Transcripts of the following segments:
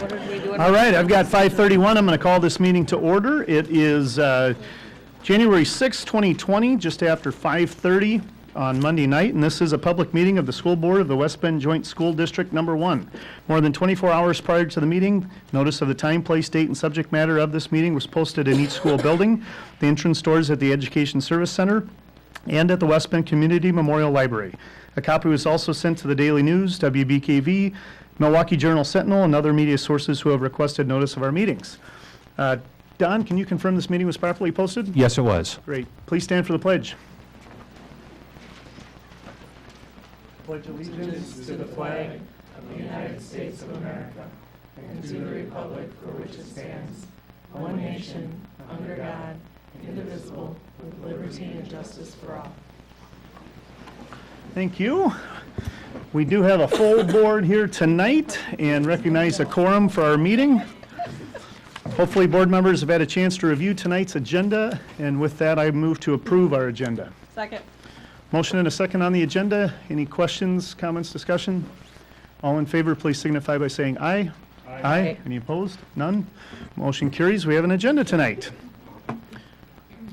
All right, I've got 5:31. I'm going to call this meeting to order. It is January 6, 2020, just after 5:30 on Monday night, and this is a public meeting of the School Board of the West Bend Joint School District Number 1. More than 24 hours prior to the meeting, notice of the time, place, date, and subject matter of this meeting was posted in each school building, the entrance doors at the Education Service Center, and at the West Bend Community Memorial Library. A copy was also sent to the Daily News, WBKV, Milwaukee Journal Sentinel, and other media sources who have requested notice of our meetings. Don, can you confirm this meeting was properly posted? Yes, it was. Great. Please stand for the pledge. Pledge allegiance to the flag of the United States of America and to the republic for which it stands, one nation, under God, indivisible, with liberty and justice for all. Thank you. We do have a full board here tonight and recognize a quorum for our meeting. Hopefully board members have had a chance to review tonight's agenda, and with that I move to approve our agenda. Second. Motion and a second on the agenda. Any questions, comments, discussion? All in favor, please signify by saying aye. Aye. Aye. Any opposed? None. Motion carries. We have an agenda tonight.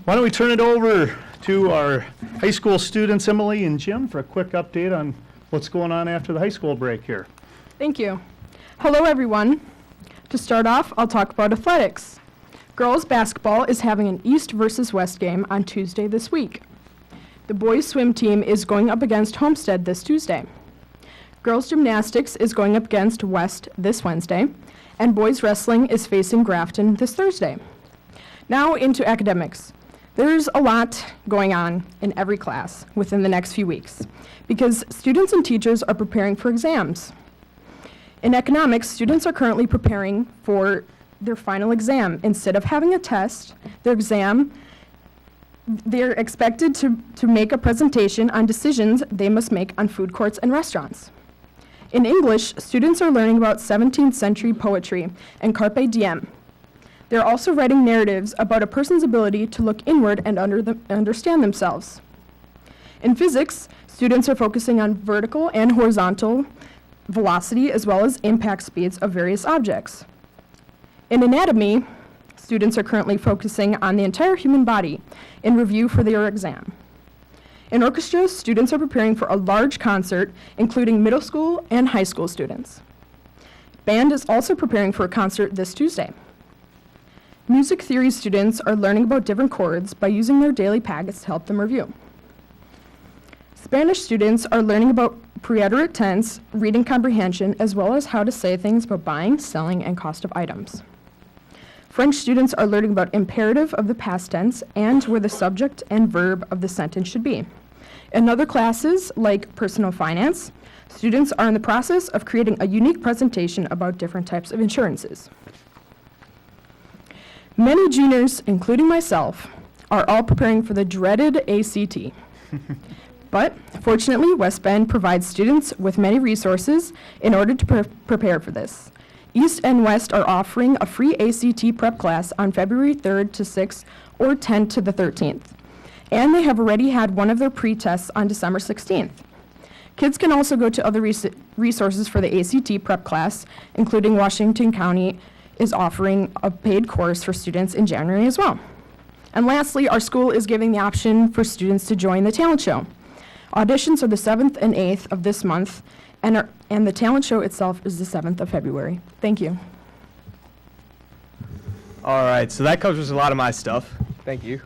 Why don't we turn it over to our high school students, Emily and Jim, for a quick update on what's going on after the high school break here. Thank you. Hello, everyone. To start off, I'll talk about athletics. Girls basketball is having an East versus West game on Tuesday this week. The boys swim team is going up against Homestead this Tuesday. Girls gymnastics is going up against West this Wednesday, and boys wrestling is facing Grafton this Thursday. Now into academics. There's a lot going on in every class within the next few weeks because students and teachers are preparing for exams. In economics, students are currently preparing for their final exam. Instead of having a test, they're expected to make a presentation on decisions they must make on food courts and restaurants. In English, students are learning about 17th century poetry and carpe diem. They're also writing narratives about a person's ability to look inward and understand themselves. In physics, students are focusing on vertical and horizontal velocity as well as impact speeds of various objects. In anatomy, students are currently focusing on the entire human body in review for their exam. In orchestra, students are preparing for a large concert, including middle school and high school students. Band is also preparing for a concert this Tuesday. Music theory students are learning about different chords by using their daily packets to help them review. Spanish students are learning about preterite tense, reading comprehension, as well as how to say things about buying, selling, and cost of items. French students are learning about imperative of the past tense and where the subject and verb of the sentence should be. In other classes, like personal finance, students are in the process of creating a unique presentation about different types of insurances. Many juniors, including myself, are all preparing for the dreaded ACT. But fortunately, West Bend provides students with many resources in order to prepare for this. East and West are offering a free ACT prep class on February 3rd to 6th or 10th to the 13th. And they have already had one of their pre-tests on December 16th. Kids can also go to other resources for the ACT prep class, including Washington County is offering a paid course for students in January as well. And lastly, our school is giving the option for students to join the talent show. Auditions are the 7th and 8th of this month, and the talent show itself is the 7th of February. Thank you. All right, so that covers a lot of my stuff. Thank you.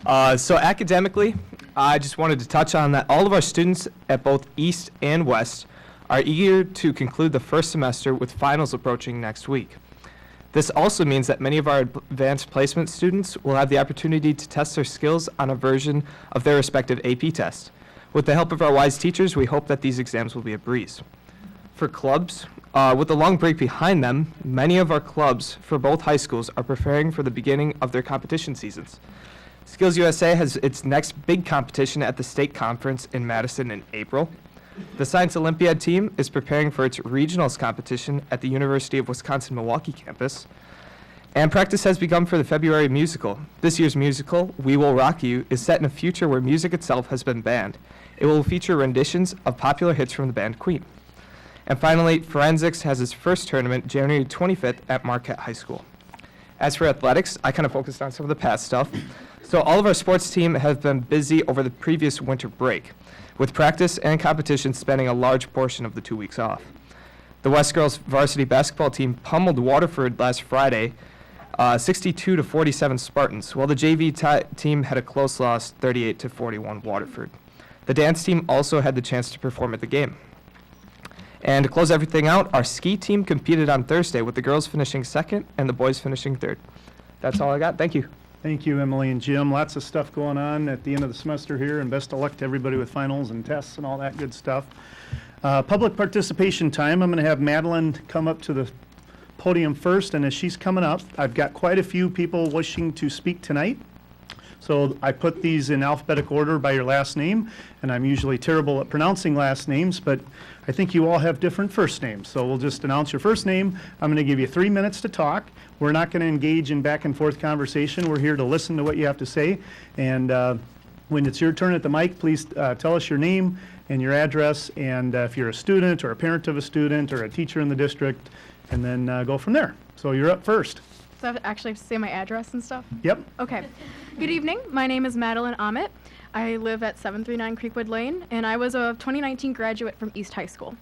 So academically, I just wanted to touch on that all of our students at both East and West are eager to conclude the first semester with finals approaching next week. This also means that many of our advanced placement students will have the opportunity to test their skills on a version of their respective AP test. With the help of our wise teachers, we hope that these exams will be a breeze. For clubs, with the long break behind them, many of our clubs for both high schools are preparing for the beginning of their competition seasons. Skills USA has its next big competition at the state conference in Madison in April. The Science Olympiad team is preparing for its regionals competition at the University of Wisconsin-Milwaukee campus. And practice has begun for the February musical. This year's musical, We Will Rock You, is set in a future where music itself has been banned. It will feature renditions of popular hits from the band Queen. And finally, forensics has its first tournament January 25th at Marquette High School. As for athletics, I kind of focused on some of the past stuff. So all of our sports team have been busy over the previous winter break, with practice and competition spending a large portion of the 2 weeks off. The West Girls varsity basketball team pummeled Waterford last Friday, 62-47 Spartans, while the JV team had a close loss, 38-41 Waterford. The dance team also had the chance to perform at the game. And to close everything out, our ski team competed on Thursday, with the girls finishing second and the boys finishing third. That's all I got. Thank you. Thank you, Emily and Jim. Lots of stuff going on at the end of the semester here, and best of luck to everybody with finals and tests and all that good stuff. Public participation time. I'm going to have Madeline come up to the podium first, and as she's coming up, I've got quite a few people wishing to speak tonight. So I put these in alphabetical order by your last name, and I'm usually terrible at pronouncing last names, but I think you all have different first names. So we'll just announce your first name. I'm going to give you 3 minutes to talk. We're not going to engage in back and forth conversation. We're here to listen to what you have to say. And when it's your turn at the mic, please tell us your name and your address, and if you're a student or a parent of a student or a teacher in the district, and then go from there. So you're up first. So I actually have to say my address and stuff? Yep. Okay. Good evening. My name is Madeline Ahmet. I live at 739 Creekwood Lane, and I was a 2019 graduate from East High School.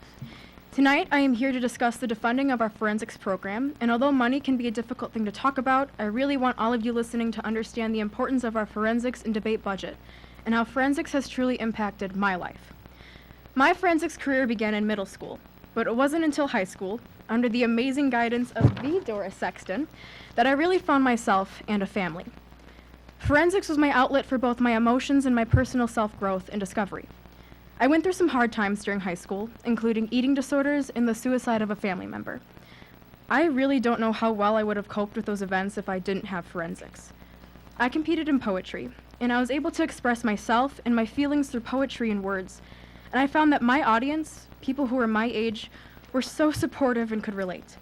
Tonight, I am here to discuss the defunding of our forensics program, and although money can be a difficult thing to talk about, I really want all of you listening to understand the importance of our forensics and debate budget, and how forensics has truly impacted my life. My forensics career began in middle school, but it wasn't until high school, under the amazing guidance of the Doris Sexton, that I really found myself and a family. Forensics was my outlet for both my emotions and my personal self-growth and discovery. I went through some hard times during high school, including eating disorders and the suicide of a family member. I really don't know how well I would have coped with those events if I didn't have forensics. I competed in poetry, and I was able to express myself and my feelings through poetry and words, and I found that my audience, people who were my age, were so supportive and could relate.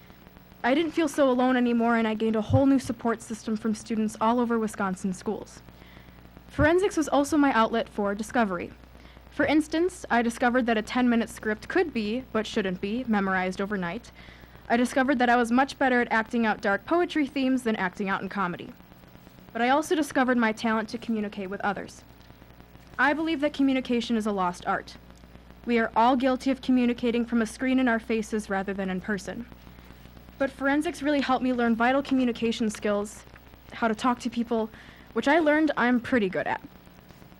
I didn't feel so alone anymore, and I gained a whole new support system from students all over Wisconsin schools. Forensics was also my outlet for discovery. For instance, I discovered that a 10-minute script could be, but shouldn't be, memorized overnight. I discovered that I was much better at acting out dark poetry themes than acting out in comedy. But I also discovered my talent to communicate with others. I believe that communication is a lost art. We are all guilty of communicating from a screen in our faces rather than in person. But forensics really helped me learn vital communication skills, how to talk to people, which I learned I'm pretty good at.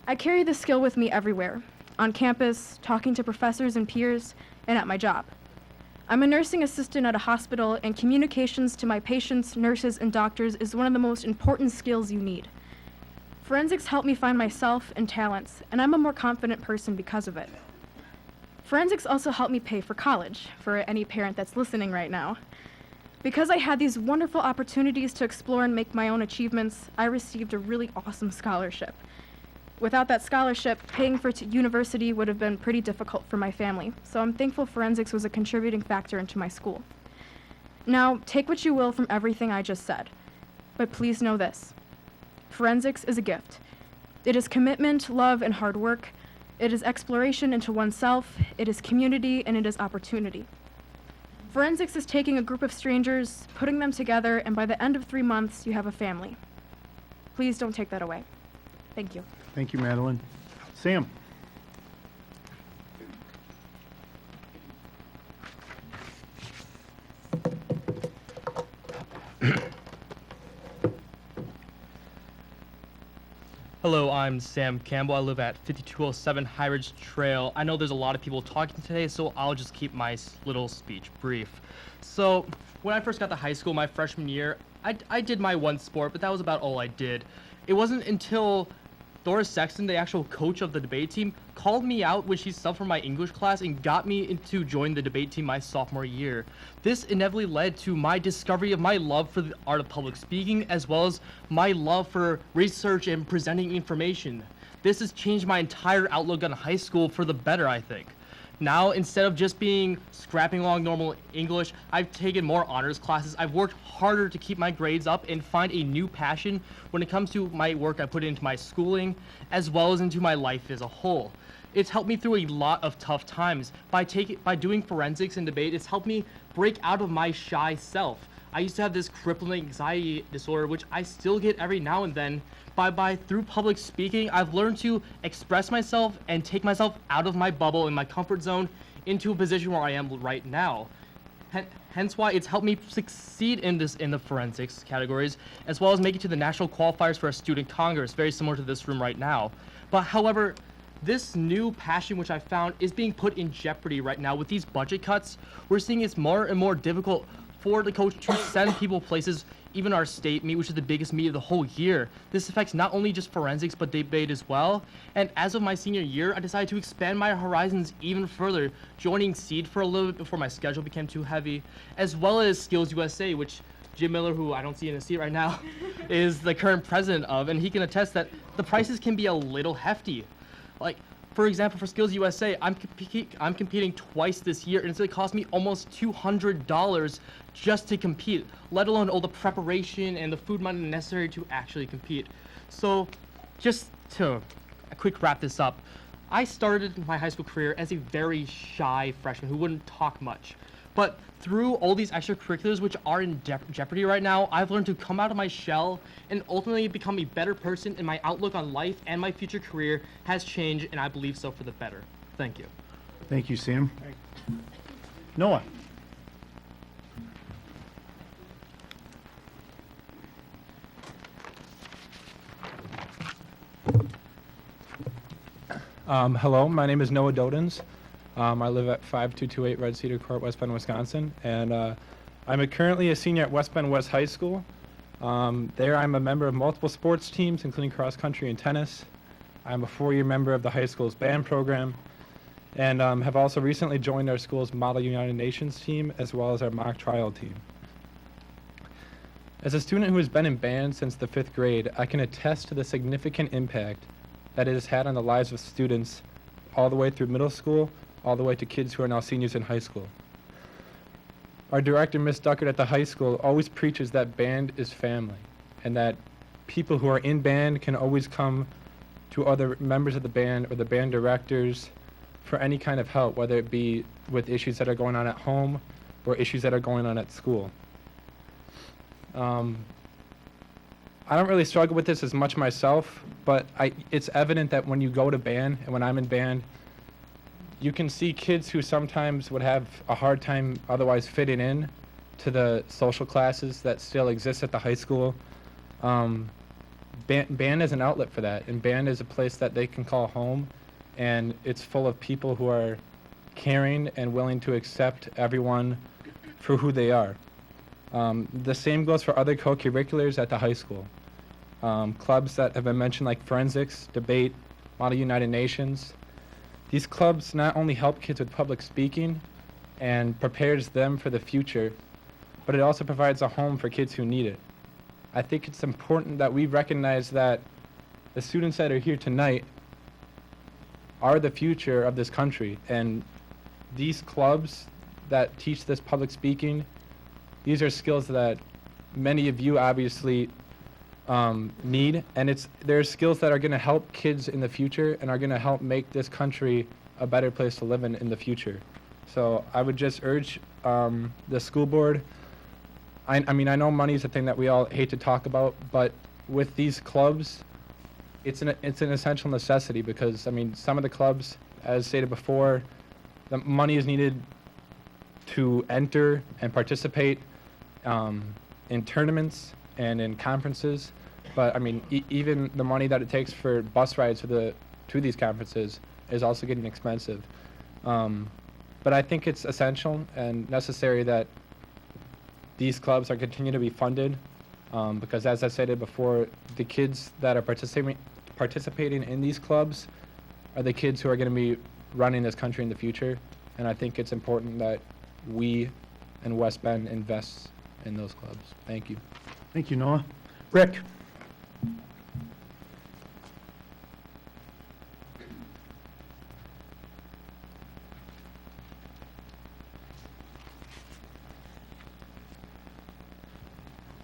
I carry this skill with me everywhere, on campus, talking to professors and peers, and at my job. I'm a nursing assistant at a hospital, and communications to my patients, nurses, and doctors is one of the most important skills you need. Forensics helped me find myself and talents, and I'm a more confident person because of it. Forensics also helped me pay for college, for any parent that's listening right now. Because I had these wonderful opportunities to explore and make my own achievements, I received a really awesome scholarship. Without that scholarship, paying for university would have been pretty difficult for my family, so I'm thankful forensics was a contributing factor into my school. Now, take what you will from everything I just said, but please know this. Forensics is a gift. It is commitment, love, and hard work. It is exploration into oneself, it is community, and it is opportunity. Forensics is taking a group of strangers, putting them together, and by the end of 3 months, you have a family. Please don't take that away. Thank you. Thank you, Madeline. Sam. Hello, I'm Sam Campbell. I live at 5207 High Ridge Trail. I know there's a lot of people talking today, so I'll just keep my little speech brief. So, when I first got to high school my freshman year, I did my one sport, but that was about all I did. It wasn't until Doris Sexton, the actual coach of the debate team, called me out when she subbed for my English class and got me to join the debate team my sophomore year. This inevitably led to my discovery of my love for the art of public speaking, as well as my love for research and presenting information. This has changed my entire outlook on high school for the better, I think. Now, instead of just scrapping along normal English, I've taken more honors classes. I've worked harder to keep my grades up and find a new passion when it comes to my work I put into my schooling, as well as into my life as a whole. It's helped me through a lot of tough times. By doing forensics and debate, it's helped me break out of my shy self. I used to have this crippling anxiety disorder, which I still get every now and then. Through public speaking, I've learned to express myself and take myself out of my bubble and my comfort zone into a position where I am right now. Hence why it's helped me succeed in the forensics categories, as well as make it to the national qualifiers for a student congress, very similar to this room right now. But however, this new passion which I found is being put in jeopardy right now with these budget cuts. We're seeing it's more and more difficult for the coach to send people places, even our state meet, which is the biggest meet of the whole year. This affects not only just forensics, but debate as well. And as of my senior year, I decided to expand my horizons even further, joining SEED for a little bit before my schedule became too heavy, as well as Skills USA, which Jim Miller, who I don't see in a seat right now, is the current president of, and he can attest that the prices can be a little hefty. Like, for example, for Skills USA, I'm competing twice this year, and it's going to cost me almost $200 just to compete, let alone all the preparation and the food money necessary to actually compete. So, just to quick wrap this up, I started my high school career as a very shy freshman who wouldn't talk much. But through all these extracurriculars which are in jeopardy right now, I've learned to come out of my shell and ultimately become a better person, and my outlook on life and my future career has changed, and I believe so for the better. Thank you. Thank you, Sam. Noah. Hello, my name is Noah Dodens. I live at 5228 Red Cedar Court, West Bend, Wisconsin, and I'm currently a senior at West Bend West High School. There I'm a member of multiple sports teams, including cross country and tennis. I'm a 4-year member of the high school's band program, and have also recently joined our school's Model United Nations team, as well as our mock trial team. As a student who has been in band since the 5th grade, I can attest to the significant impact that it has had on the lives of students all the way through middle school, all the way to kids who are now seniors in high school. Our director, Miss Duckert, at the high school always preaches that band is family, and that people who are in band can always come to other members of the band or the band directors for any kind of help, whether it be with issues that are going on at home or issues that are going on at school. I don't really struggle with this as much myself, but it's evident that when you go to band, and when I'm in band, you can see kids who sometimes would have a hard time otherwise fitting in to the social classes that still exist at the high school. Band is an outlet for that, and band is a place that they can call home, and it's full of people who are caring and willing to accept everyone for who they are. The same goes for other co-curriculars at the high school. Clubs that have been mentioned, like forensics, debate, Model United Nations. These clubs not only help kids with public speaking and prepares them for the future, but it also provides a home for kids who need it. I think it's important that we recognize that the students that are here tonight are the future of this country, and these clubs that teach this public speaking, these are skills that many of you obviously need, and they're skills that are going to help kids in the future and are going to help make this country a better place to live in the future. So I would just urge the school board. I mean, I know money is a thing that we all hate to talk about, but with these clubs, it's an essential necessity, because I mean, some of the clubs, as stated before, the money is needed to enter and participate in tournaments and in conferences. But I mean, even the money that it takes for bus rides to these conferences is also getting expensive. But I think it's essential and necessary that these clubs are continue to be funded, because as I stated before, the kids that are participating in these clubs are the kids who are going to be running this country in the future. And I think it's important that we and West Bend invest in those clubs. Thank you. Thank you, Noah. Rick.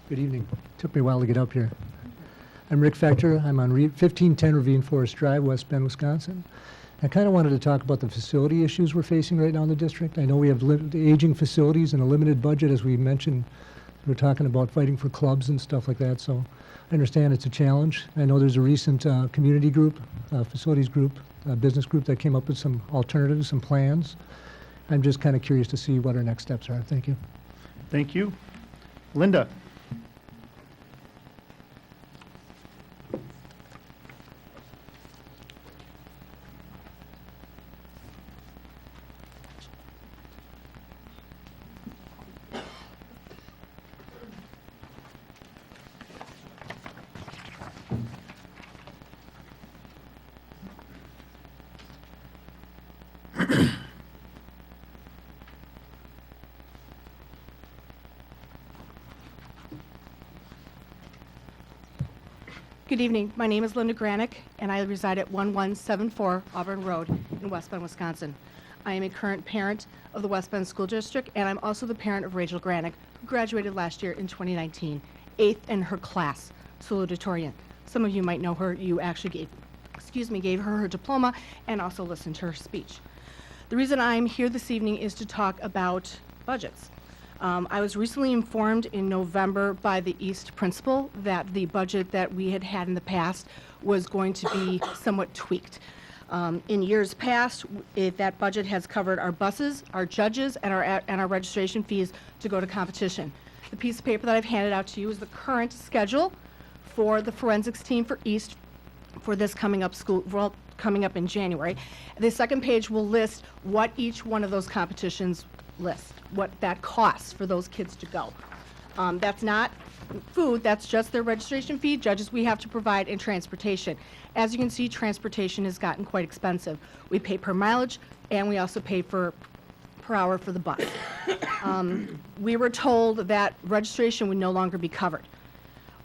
Good evening. Took me a while to get up here. I'm Rick Fector. I'm on 1510 Ravine Forest Drive, West Bend, Wisconsin. I kind of wanted to talk about the facility issues we're facing right now in the district. I know we have aging facilities and a limited budget, as we mentioned. We're talking about fighting for clubs and stuff like that, so I understand it's a challenge. I know there's a recent community group, facilities group, business group that came up with some alternatives, some plans. I'm just kind of curious to see what our next steps are. Thank you. Thank you. Linda? Good evening. My name is Linda Granick, and I reside at 1174 Auburn Road in West Bend, Wisconsin. I am a current parent of the West Bend School District, and I'm also the parent of Rachel Granick, who graduated last year in 2019, 8th in her class, salutatorian. Some of you might know her. You actually gave her her diploma and also listened to her speech. The reason I'm here this evening is to talk about budgets. I was recently informed in November by the East principal that the budget that we had had in the past was going to be somewhat tweaked. In years past, that budget has covered our buses, our judges, and our registration fees to go to competition. The piece of paper that I've handed out to you is the current schedule for the forensics team for East for this coming up in January. The second page will list what each one of those competitions list, what that costs for those kids to go. That's not food, that's just their registration fee, judges we have to provide, and transportation. As you can see, transportation has gotten quite expensive. We pay per mileage, and we also pay per hour for the bus. We were told that registration would no longer be covered.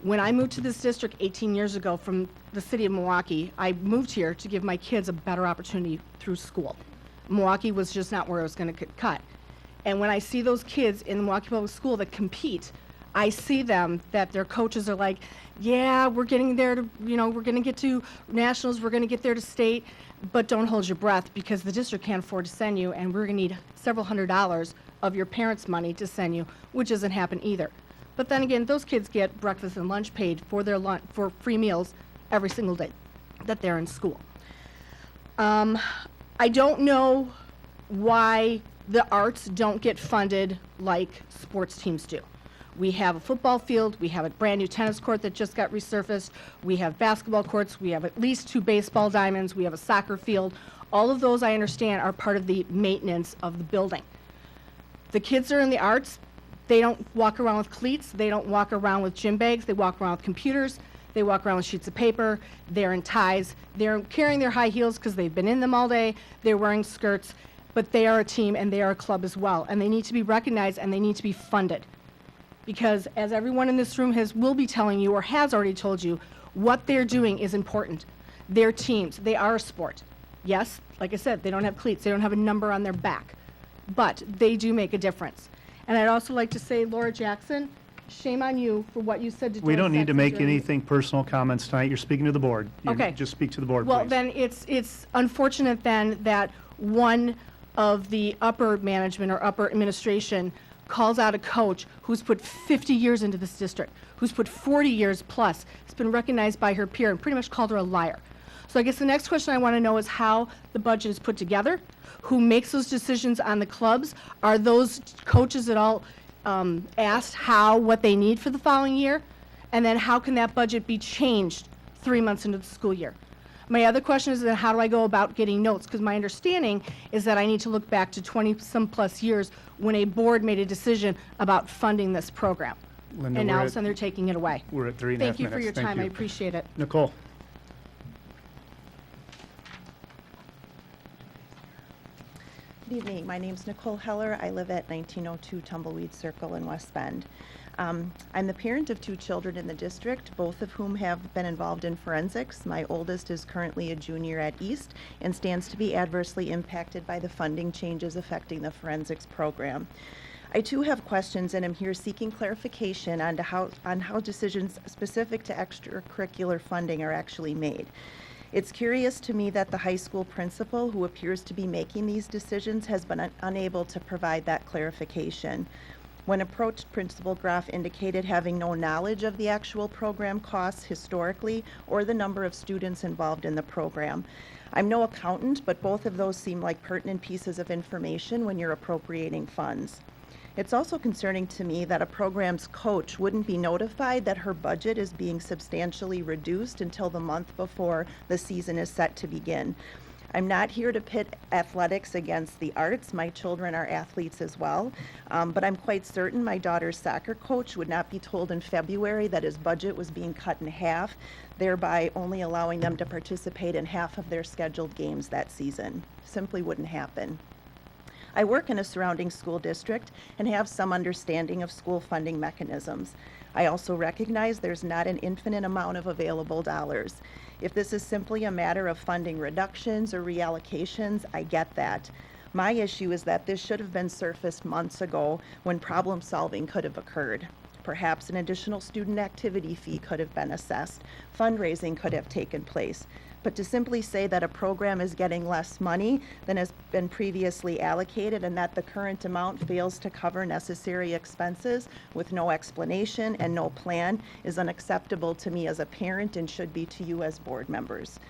When I moved to this district 18 years ago from the city of Milwaukee, I moved here to give my kids a better opportunity through school. Milwaukee was just not where I was going to cut. And when I see those kids in the Milwaukee Public School that compete, I see them that their coaches are like, yeah, we're getting there to, we're going to get to nationals, we're going to get there to state, but don't hold your breath because the district can't afford to send you, and we're going to need several $100s of your parents' money to send you, which doesn't happen either. But then again, those kids get breakfast and lunch paid for their for free meals every single day that they're in school. I don't know why the arts don't get funded like sports teams do. We have a football field, we have a brand new tennis court that just got resurfaced, we have basketball courts, we have at least 2 baseball diamonds, we have a soccer field. All of those, I understand, are part of the maintenance of the building. The kids that are in the arts, they don't walk around with cleats, they don't walk around with gym bags, they walk around with computers, they walk around with sheets of paper, they're in ties, they're carrying their high heels because they've been in them all day, they're wearing skirts, but they are a team and they are a club as well, and they need to be recognized and they need to be funded. Because as everyone in this room will be telling you or has already told you, what they're doing is important. They're teams, they are a sport. Yes, like I said, they don't have cleats, they don't have a number on their back, but they do make a difference. And I'd also like to say, Laura Jackson, shame on you for what you said to We don't need to make during- anything personal comments tonight. You're speaking to the board. Okay. Just speak to the board, Well, please. then it's unfortunate then that one of the upper management or upper administration calls out a coach who's put 50 years into this district, who's put 40 years plus, has been recognized by her peer and pretty much called her a liar. So I guess the next question I want to know is how the budget is put together, who makes those decisions on the clubs, are those coaches at all asked what they need for the following year, and then how can that budget be changed 3 months into the school year? My other question is then how do I go about getting notes? Because my understanding is that I need to look back to 20-some plus years when a board made a decision about funding this program. Linda, And now we're all of a at- sudden they're taking it away. We're at 3.5 minutes. Thank you for your Thank time. I you. appreciate it. Nicole? Good evening. My name's Nicole Heller. I live at 1902 Tumbleweed Circle in West Bend. I'm the parent of 2 children in the district, both of whom have been involved in forensics. My oldest is currently a junior at East and stands to be adversely impacted by the funding changes affecting the forensics program. I too have questions and am here seeking clarification on how decisions specific to extracurricular funding are actually made. It's curious to me that the high school principal, who appears to be making these decisions, has been unable to provide that clarification. When approached, Principal Groff indicated having no knowledge of the actual program costs historically or the number of students involved in the program. I'm no accountant, but both of those seem like pertinent pieces of information when you're appropriating funds. It's also concerning to me that a program's coach wouldn't be notified that her budget is being substantially reduced until the month before the season is set to begin. I'm not here to pit athletics against the arts. My children are athletes as well, but I'm quite certain my daughter's soccer coach would not be told in February that his budget was being cut in half, thereby only allowing them to participate in half of their scheduled games that season. Simply wouldn't happen. I work in a surrounding school district and have some understanding of school funding mechanisms. I also recognize there's not an infinite amount of available dollars. If this is simply a matter of funding reductions or reallocations, I get that. My issue is that this should have been surfaced months ago when problem solving could have occurred. Perhaps an additional student activity fee could have been assessed. Fundraising could have taken place. But to simply say that a program is getting less money than has been previously allocated and that the current amount fails to cover necessary expenses with no explanation and no plan is unacceptable to me as a parent and should be to you as board members.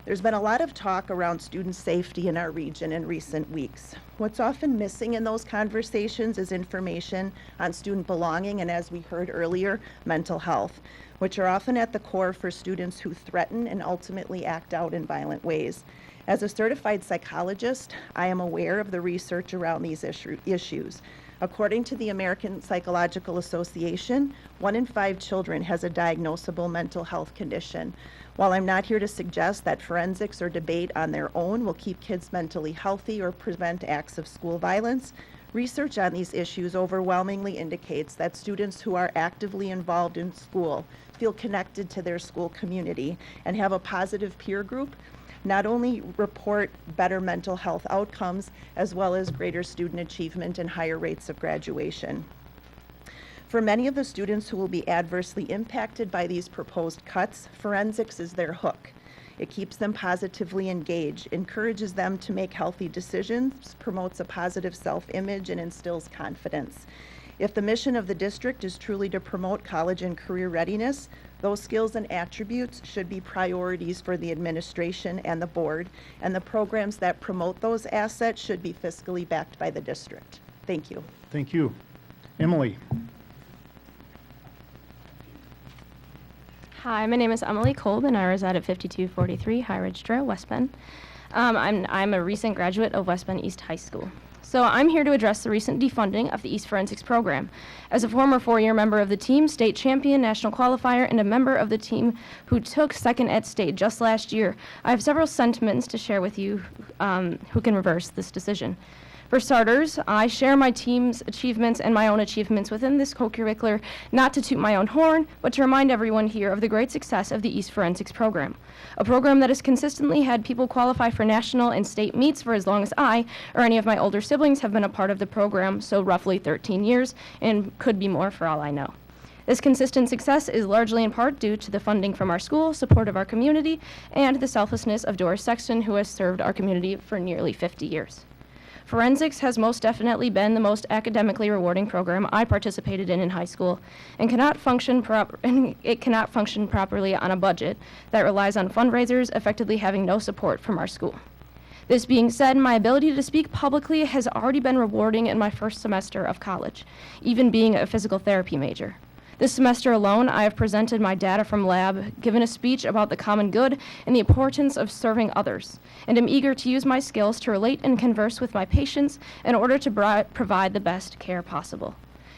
There's been a lot of talk around student safety in our region in recent weeks. What's often missing in those conversations is information on student belonging and, as we heard earlier, mental health, which are often at the core for students who threaten and ultimately act out in violent ways. As a certified psychologist, I am aware of the research around these issues. According to the American Psychological Association, 1 in 5 children has a diagnosable mental health condition. While I'm not here to suggest that forensics or debate on their own will keep kids mentally healthy or prevent acts of school violence, research on these issues overwhelmingly indicates that students who are actively involved in school feel connected to their school community and have a positive peer group not only report better mental health outcomes, as well as greater student achievement and higher rates of graduation. For many of the students who will be adversely impacted by these proposed cuts, forensics is their hook. It keeps them positively engaged, encourages them to make healthy decisions, promotes a positive self-image, and instills confidence. If the mission of the district is truly to promote college and career readiness, those skills and attributes should be priorities for the administration and the board, and the programs that promote those assets should be fiscally backed by the district. Thank you. Thank you. Emily. Hi, my name is Emily Colvin. I reside at 5243 High Ridge Trail, West Bend. I'm a recent graduate of West Bend East High School. So I'm here to address the recent defunding of the East Forensics program. As a former 4-year member of the team, state champion, national qualifier, and a member of the team who took second at state just last year, I have several sentiments to share with you who can reverse this decision. For starters, I share my team's achievements and my own achievements within this co-curricular, not to toot my own horn, but to remind everyone here of the great success of the East Forensics program, a program that has consistently had people qualify for national and state meets for as long as I or any of my older siblings have been a part of the program, so roughly 13 years, and could be more for all I know. This consistent success is largely in part due to the funding from our school, support of our community, and the selflessness of Doris Sexton, who has served our community for nearly 50 years. Forensics has most definitely been the most academically rewarding program I participated in high school, and cannot function properly on a budget that relies on fundraisers effectively having no support from our school. This being said, my ability to speak publicly has already been rewarding in my first semester of college, even being a physical therapy major. This semester alone, I have presented my data from lab, given a speech about the common good and the importance of serving others, and am eager to use my skills to relate and converse with my patients in order to provide the best care possible.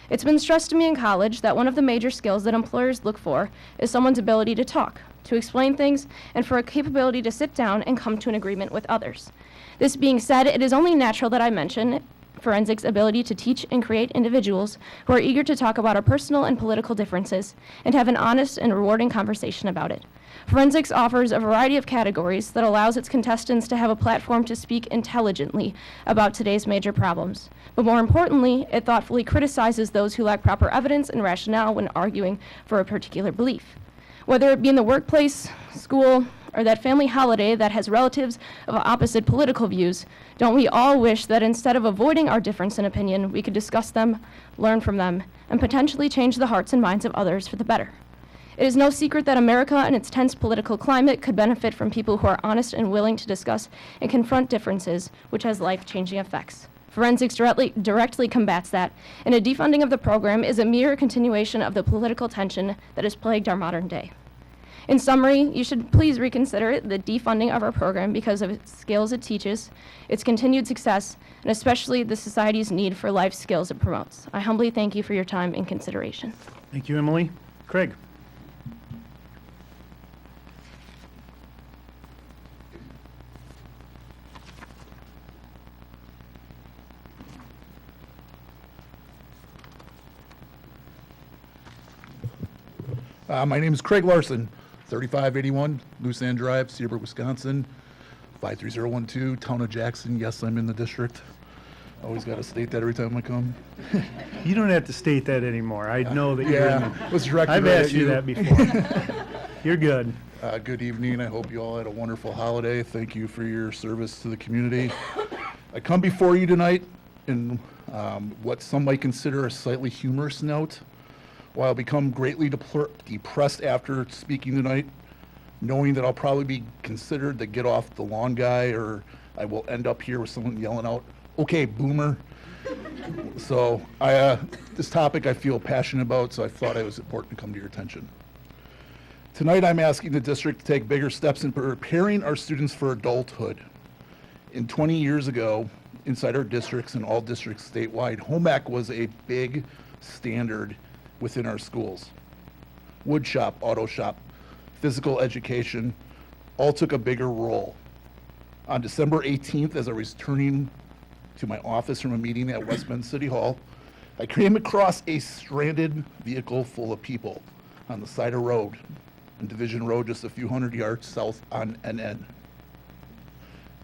It's been stressed to me in college that one of the major skills that employers look for is someone's ability to talk, to explain things, and for a capability to sit down and come to an agreement with others. This being said, it is only natural that I mention forensics' ability to teach and create individuals who are eager to talk about our personal and political differences and have an honest and rewarding conversation about it. Forensics offers a variety of categories that allows its contestants to have a platform to speak intelligently about today's major problems. But more importantly, it thoughtfully criticizes those who lack proper evidence and rationale when arguing for a particular belief. Whether it be in the workplace, school, or that family holiday that has relatives of opposite political views, don't we all wish that instead of avoiding our difference in opinion, we could discuss them, learn from them, and potentially change the hearts and minds of others for the better? It is no secret that America and its tense political climate could benefit from people who are honest and willing to discuss and confront differences, which has life-changing effects. Forensics directly combats that, and a defunding of the program is a mere continuation of the political tension that has plagued our modern day. In summary, you should please reconsider the defunding of our program because of its skills it teaches, its continued success, and especially the society's need for life skills it promotes. I humbly thank you for your time and consideration. Thank you, Emily. Craig? My name is Craig Larson, 3581 Loose End Drive, Seabrook, Wisconsin, 53012, Town of Jackson. Yes, I'm in the district. Always got to state that every time I come. You don't have to state that anymore. I know that you're in Yeah, was directed I've right asked at you that before. You're good. Good evening. I hope you all had a wonderful holiday. Thank you for your service to the community. I come before you tonight in what some might consider a slightly humorous note. While I become greatly depressed after speaking tonight, knowing that I'll probably be considered the get off the lawn guy, or I will end up here with someone yelling out, "Okay, boomer." So this topic I feel passionate about, so I thought it was important to come to your attention. Tonight I'm asking the district to take bigger steps in preparing our students for adulthood. 20 years ago, inside our districts and all districts statewide, home ec was a big standard within our schools. Wood shop, auto shop, physical education, all took a bigger role. On December 18th, as I was returning to my office from a meeting at West Bend City Hall, I came across a stranded vehicle full of people on the side of road, on Division Road, just a few hundred yards south on NN.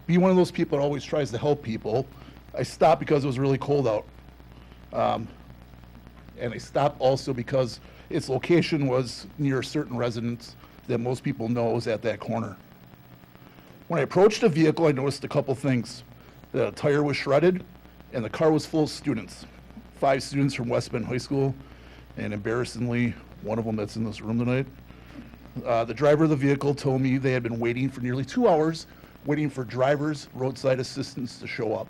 Being one of those people that always tries to help people, I stopped because it was really cold out. And I stopped also because its location was near a certain residence that most people know is at that corner. When I approached the vehicle, I noticed a couple things. The tire was shredded, and the car was full of students. 5 students from West Bend High School, and embarrassingly, one of them that's in this room tonight. The driver of the vehicle told me they had been waiting for nearly 2 hours, waiting for drivers, roadside assistance to show up.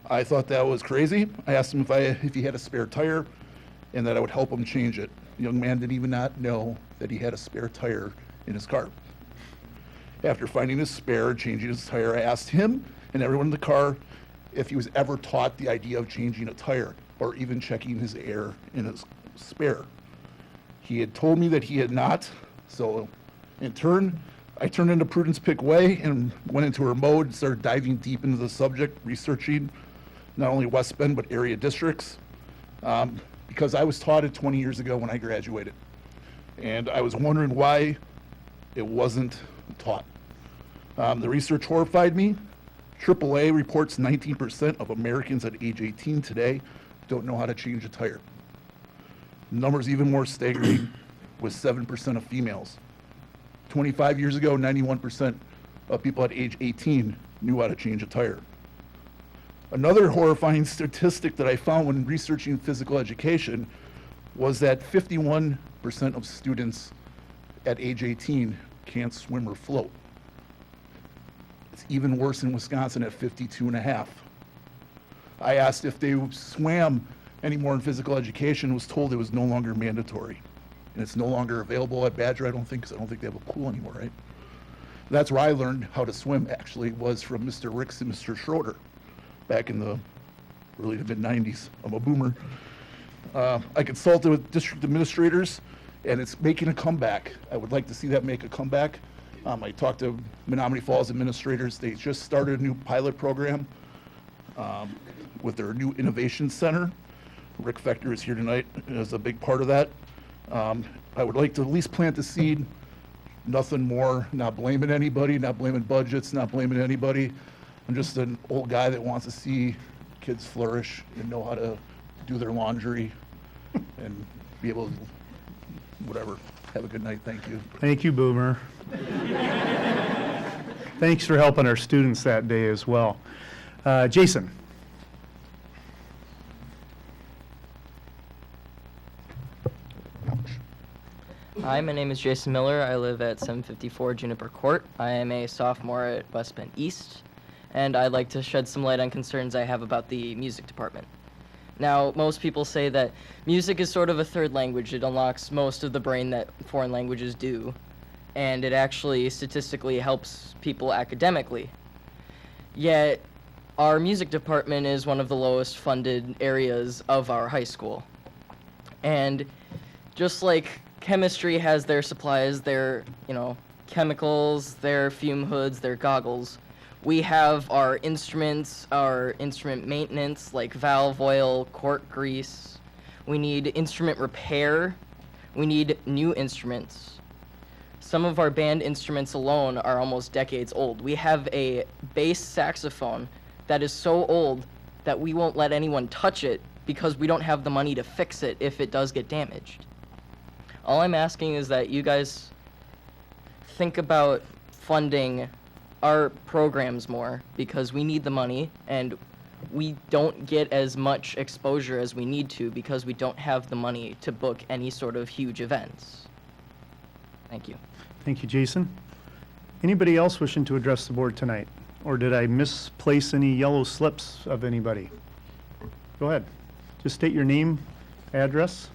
I thought that was crazy. I asked him if he had a spare tire and that I would help him change it. The young man didn't even not know that he had a spare tire in his car. After finding his spare and changing his tire, I asked him and everyone in the car if he was ever taught the idea of changing a tire or even checking his air in his spare. He had told me that he had not, so in turn, I turned into Prudence Pick Way and went into her mode and started diving deep into the subject, researching not only West Bend, but area districts, because I was taught it 20 years ago when I graduated. And I was wondering why it wasn't taught. The research horrified me. AAA reports 19% of Americans at age 18 today don't know how to change a tire. The number's even more staggering with 7% of females. 25 years ago, 91% of people at age 18 knew how to change a tire. Another horrifying statistic that I found when researching physical education was that 51% of students at age 18 can't swim or float. It's even worse in Wisconsin at 52.5. I asked if they swam anymore in physical education, was told it was no longer mandatory. And it's no longer available at Badger, I don't think, because I don't think they have a pool anymore, right? That's where I learned how to swim, actually, was from Mr. Ricks and Mr. Schroeder back in the early to mid-90s. I'm a boomer. I consulted with district administrators, and it's making a comeback. I would like to see that make a comeback. I talked to Menominee Falls administrators. They just started a new pilot program with their new innovation center. Rick Fector is here tonight as a big part of that. I would like to at least plant the seed, nothing more, not blaming anybody, not blaming budgets, not blaming anybody. I'm just an old guy that wants to see kids flourish and know how to do their laundry and be able to, whatever. Have a good night. Thank you. Thank you, Boomer. Thanks for helping our students that day as well. Jason. Hi, my name is Jason Miller. I live at 754 Juniper Court. I am a sophomore at West Bend East, and I'd like to shed some light on concerns I have about the music department. Now, most people say that music is sort of a third language. It unlocks most of the brain that foreign languages do, and it actually statistically helps people academically. Yet, our music department is one of the lowest funded areas of our high school. And just like chemistry has their supplies, their, chemicals, their fume hoods, their goggles, we have our instruments, our instrument maintenance, like valve oil, cork grease. We need instrument repair. We need new instruments. Some of our band instruments alone are almost decades old. We have a bass saxophone that is so old that we won't let anyone touch it because we don't have the money to fix it if it does get damaged. All I'm asking is that you guys think about funding our programs more, because we need the money and we don't get as much exposure as we need to because we don't have the money to book any sort of huge events. Thank you. Thank you, Jason. Anybody else wishing to address the board tonight? Or did I misplace any yellow slips of anybody? Go ahead. Just state your name, address.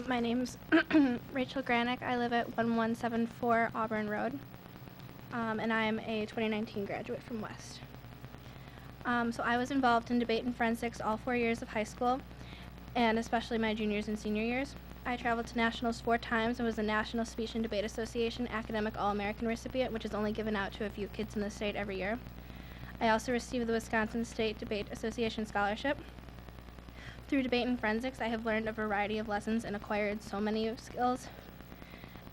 My name's Rachel Granick. I live at 1174 Auburn Road, and I am a 2019 graduate from West. So I was involved in debate and forensics all 4 years of high school, and especially my juniors and senior years. I traveled to nationals 4 times and was a National Speech and Debate Association Academic All-American recipient, which is only given out to a few kids in the state every year. I also received the Wisconsin State Debate Association Scholarship. Through debate and forensics, I have learned a variety of lessons and acquired so many skills.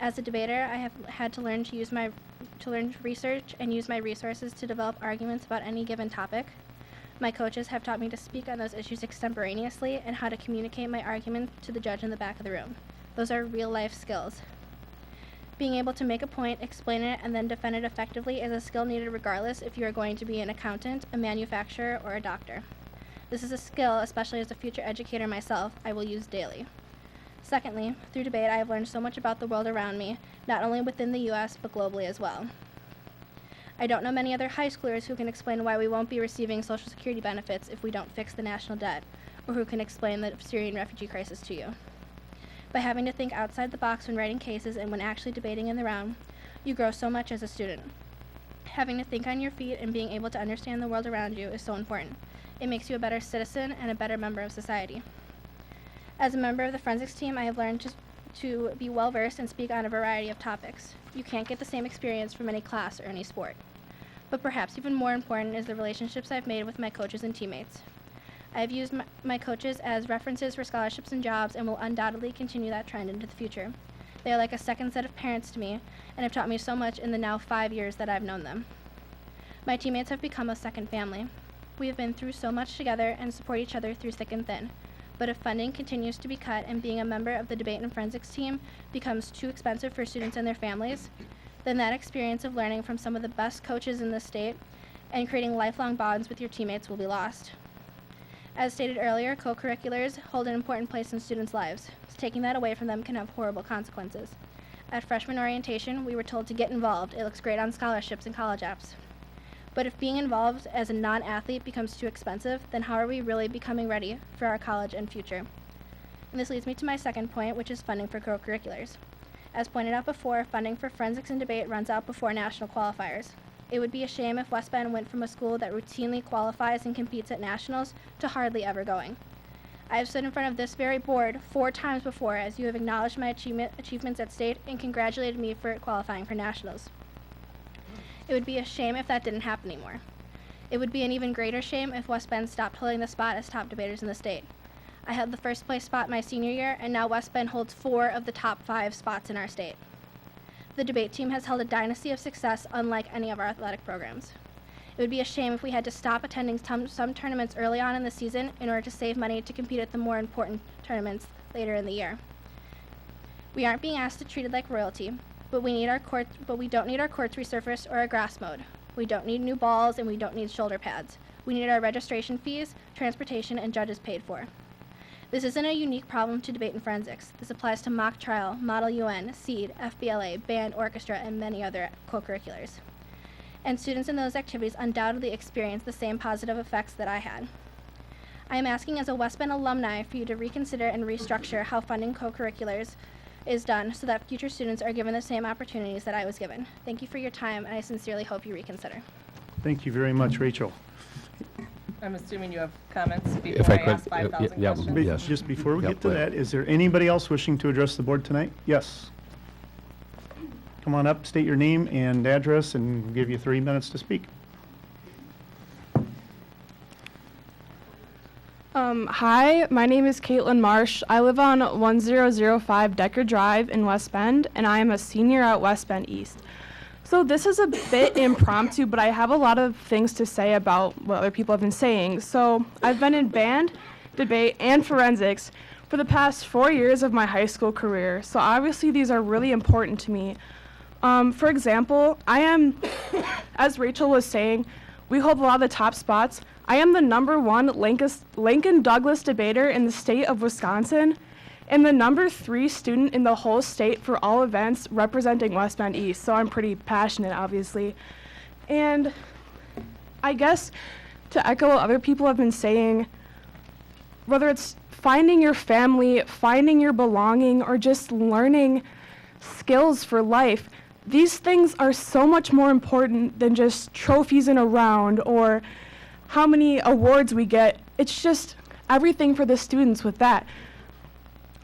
As a debater, I have had to learn to research and use my resources to develop arguments about any given topic. My coaches have taught me to speak on those issues extemporaneously and how to communicate my argument to the judge in the back of the room. Those are real-life skills. Being able to make a point, explain it, and then defend it effectively is a skill needed regardless if you are going to be an accountant, a manufacturer, or a doctor. This is a skill, especially as a future educator myself, I will use daily. Secondly, through debate, I have learned so much about the world around me, not only within the U.S., but globally as well. I don't know many other high schoolers who can explain why we won't be receiving Social Security benefits if we don't fix the national debt, or who can explain the Syrian refugee crisis to you. By having to think outside the box when writing cases and when actually debating in the round, you grow so much as a student. Having to think on your feet and being able to understand the world around you is so important. It makes you a better citizen and a better member of society. As a member of the forensics team, I have learned to be well-versed and speak on a variety of topics. You can't get the same experience from any class or any sport. But perhaps even more important is the relationships I've made with my coaches and teammates. I have used my coaches as references for scholarships and jobs and will undoubtedly continue that trend into the future. They are like a second set of parents to me and have taught me so much in the now 5 years that I've known them. My teammates have become a second family. We have been through so much together and support each other through thick and thin. But if funding continues to be cut and being a member of the debate and forensics team becomes too expensive for students and their families, then that experience of learning from some of the best coaches in the state and creating lifelong bonds with your teammates will be lost. As stated earlier, co-curriculars hold an important place in students' lives. So taking that away from them can have horrible consequences. At freshman orientation, we were told to get involved. It looks great on scholarships and college apps. But if being involved as a non-athlete becomes too expensive, then how are we really becoming ready for our college and future? And this leads me to my second point, which is funding for co-curriculars. As pointed out before, funding for forensics and debate runs out before national qualifiers. It would be a shame if West Bend went from a school that routinely qualifies and competes at nationals to hardly ever going. I have stood in front of this very board 4 times before as you have acknowledged my achievements at state and congratulated me for qualifying for nationals. It would be a shame if that didn't happen anymore. It would be an even greater shame if West Bend stopped holding the spot as top debaters in the state. I held the first place spot my senior year, and now West Bend holds 4 of the top 5 spots in our state. The debate team has held a dynasty of success unlike any of our athletic programs. It would be a shame if we had to stop attending some tournaments early on in the season in order to save money to compete at the more important tournaments later in the year. We aren't being asked to treat it like royalty, but we don't need our courts resurfaced or our grass mowed. We don't need new balls, and we don't need shoulder pads. We need our registration fees, transportation, and judges paid for. This isn't a unique problem to debate and forensics. This applies to mock trial, Model UN, SEED, FBLA, band, orchestra, and many other co-curriculars. And students in those activities undoubtedly experience the same positive effects that I had. I am asking as a West Bend alumni for you to reconsider and restructure how funding co-curriculars is done so that future students are given the same opportunities that I was given. Thank you for your time, and I sincerely hope you reconsider. Thank you very much, Rachel. I'm assuming you have comments If before I I could, ask 5,000 yeah, questions? yes. Just before we Yeah, get to go ahead. that, is there anybody else wishing to address the board tonight? Yes. Come on up, state your name and address, and we'll give you 3 minutes to speak. Hi, my name is Katelyn Marsh. I live on 1005 Decker Drive in West Bend, and I am a senior at West Bend East. So this is a bit impromptu, but I have a lot of things to say about what other people have been saying. So I've been in band, debate, and forensics for the past 4 years of my high school career. So obviously these are really important to me. For example, I am, as Rachel was saying, we hold a lot of the top spots. I am the #1 Lincoln Douglas debater in the state of Wisconsin, and the #3 student in the whole state for all events representing West Bend East, so I'm pretty passionate, obviously. And I guess to echo what other people have been saying, whether it's finding your family, finding your belonging, or just learning skills for life, these things are so much more important than just trophies in a round or how many awards we get. It's just everything for the students with that.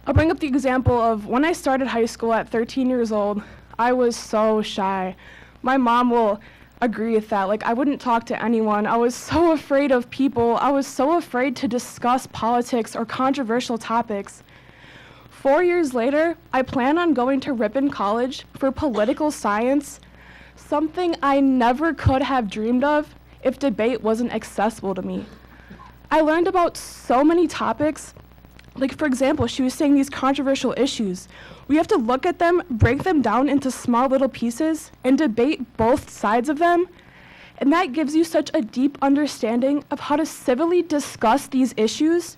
I'll bring up the example of when I started high school at 13 years old, I was so shy. My mom will agree with that. Like, I wouldn't talk to anyone. I was so afraid of people. I was so afraid to discuss politics or controversial topics. 4 years later, I plan on going to Ripon College for political science, something I never could have dreamed of if debate wasn't accessible to me. I learned about so many topics. Like, for example, she was saying these controversial issues. We have to look at them, break them down into small little pieces, and debate both sides of them. And that gives you such a deep understanding of how to civilly discuss these issues,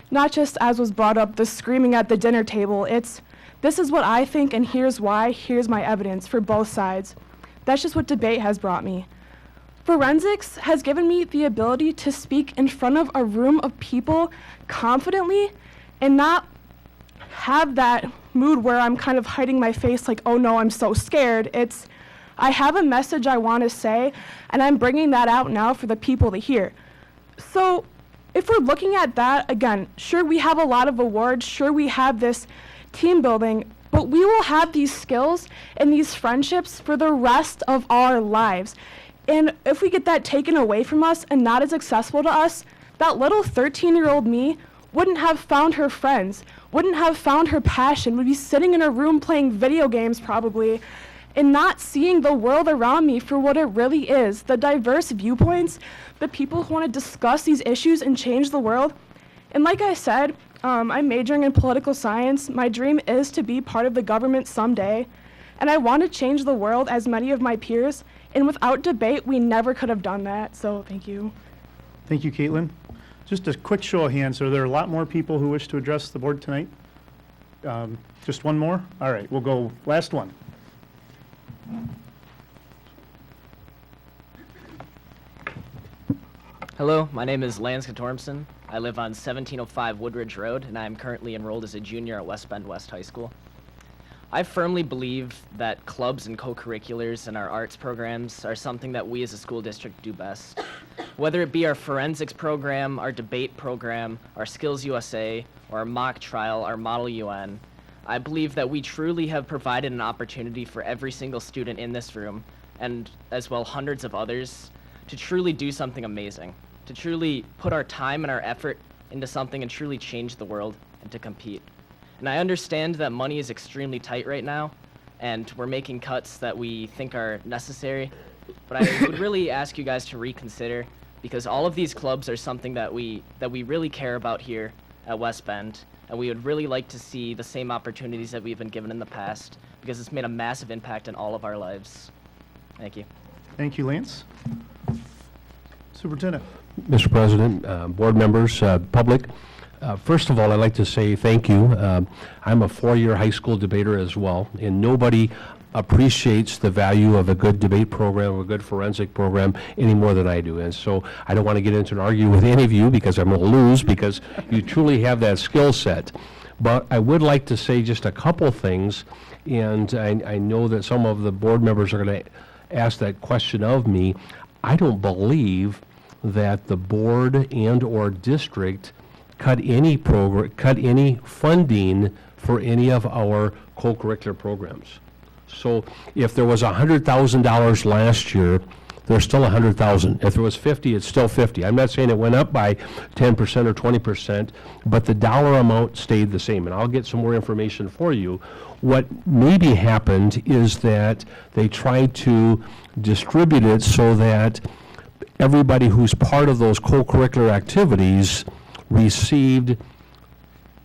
not just, as was brought up, the screaming at the dinner table. It's, this is what I think, and here's why, here's my evidence for both sides. That's just what debate has brought me. Forensics has given me the ability to speak in front of a room of people confidently and not have that mood where I'm kind of hiding my face like, oh no, I'm so scared. It's, I have a message I want to say, and I'm bringing that out now for the people to hear. So if we're looking at that, again, sure, we have a lot of awards, sure, we have this team building, but we will have these skills and these friendships for the rest of our lives. And if we get that taken away from us and not as accessible to us, that little 13-year-old me wouldn't have found her friends, wouldn't have found her passion, would be sitting in a room playing video games probably, and not seeing the world around me for what it really is, the diverse viewpoints, the people who want to discuss these issues and change the world. And like I said, I'm majoring in political science. My dream is to be part of the government someday, and I want to change the world as many of my peers. And without debate, we never could have done that. So thank you. Thank you, Katelyn. Just a quick show of hands. Are there a lot more people who wish to address the board tonight? Just one more? All right, we'll go last one. Hello, my name is Lance Katormson. I live on 1705 Woodridge Road, and I am currently enrolled as a junior at West Bend West High School. I firmly believe that clubs and co-curriculars and our arts programs are something that we as a school district do best. Whether it be our forensics program, our debate program, our Skills USA, or our mock trial, our Model UN, I believe that we truly have provided an opportunity for every single student in this room, and as well hundreds of others, to truly do something amazing, to truly put our time and our effort into something and truly change the world and to compete. And I understand that money is extremely tight right now, and we're making cuts that we think are necessary, But I would really ask you guys to reconsider, because all of these clubs are something that we really care about here at West Bend, and we would really like to see the same opportunities that we've been given in the past, because it's made a massive impact in all of our lives. Thank you. Thank you, Lance. Superintendent. Mr. President, board members, public, first of all, I'd like to say thank you. I'm a 4-year high school debater as well, and nobody appreciates the value of a good debate program or a good forensic program any more than I do. And so I don't want to get into an argument with any of you because I'm going to lose, because you truly have that skill set. But I would like to say just a couple things, and I know that some of the board members are going to ask that question of me. I don't believe that the board and or district cut any funding for any of our co-curricular programs. So if there was $100,000 last year, there's still $100,000. If there was 50, it's still 50. I'm not saying it went up by 10% or 20%, but the dollar amount stayed the same. And I'll get some more information for you. What maybe happened is that they tried to distribute it so that everybody who's part of those co-curricular activities received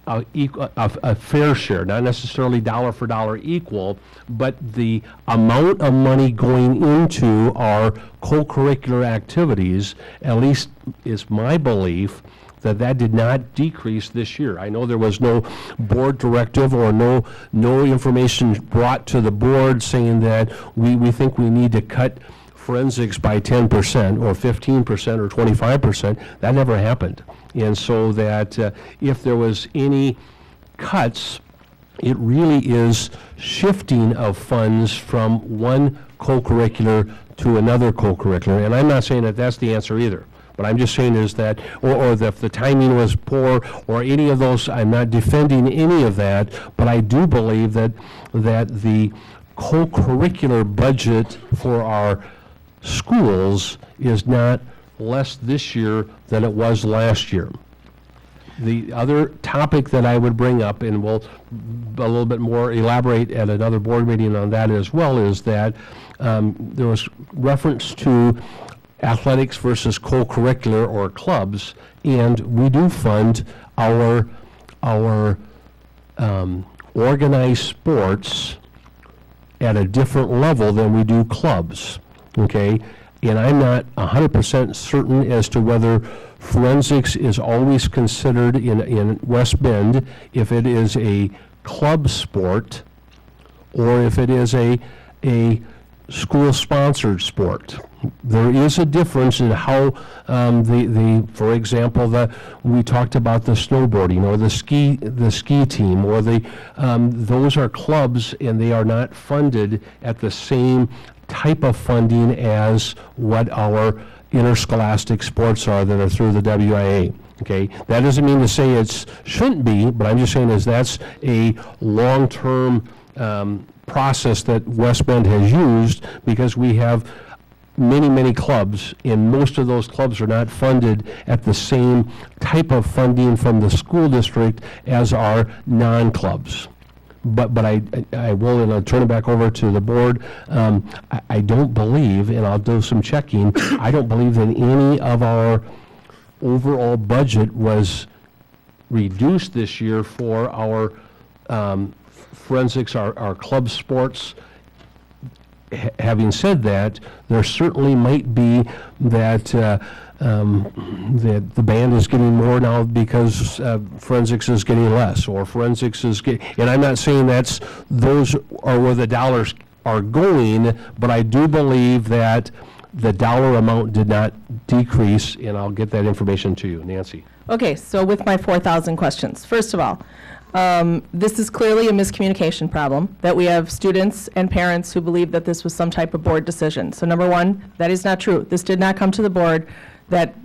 a fair share, not necessarily dollar for dollar equal, but the amount of money going into our co-curricular activities, at least is my belief, that did not decrease this year. I know there was no board directive or no information brought to the board saying that we think we need to cut forensics by 10% or 15% or 25%. That never happened. And so that if there was any cuts, it really is shifting of funds from one co-curricular to another co-curricular. And I'm not saying that that's the answer either. What I'm just saying is that, or if the timing was poor, or any of those, I'm not defending any of that, but I do believe that the co-curricular budget for our schools is not less this year than it was last year. The other topic that I would bring up, and we'll a little bit more elaborate at another board meeting on that as well, is that there was reference to athletics versus co-curricular or clubs, and we do fund our organized sports at a different level than we do clubs, okay? And I'm not 100% certain as to whether forensics is always considered in West Bend if it is a club sport or if it is a school-sponsored sport. There is a difference in how for example, we talked about the snowboarding or the ski team, or those are clubs and they are not funded at the same type of funding as what our interscholastic sports are that are through the WIA. Okay, that doesn't mean to say it shouldn't be, but I'm just saying is that's a long-term process that West Bend has used, because we have many clubs, and most of those clubs are not funded at the same type of funding from the school district as our non-clubs. But I will, and I'll turn it back over to the board. I don't believe, and I'll do some checking, I don't believe that any of our overall budget was reduced this year for our forensics, our club sports. Having said that, there certainly might be that the band is getting more now because forensics is getting less, or forensics is getting, and I'm not saying those are where the dollars are going, but I do believe that the dollar amount did not decrease, and I'll get that information to you. Nancy. Okay, so with my 4,000 questions, first of all, this is clearly a miscommunication problem, that we have students and parents who believe that this was some type of board decision. So number one, that is not true. This did not come to the board.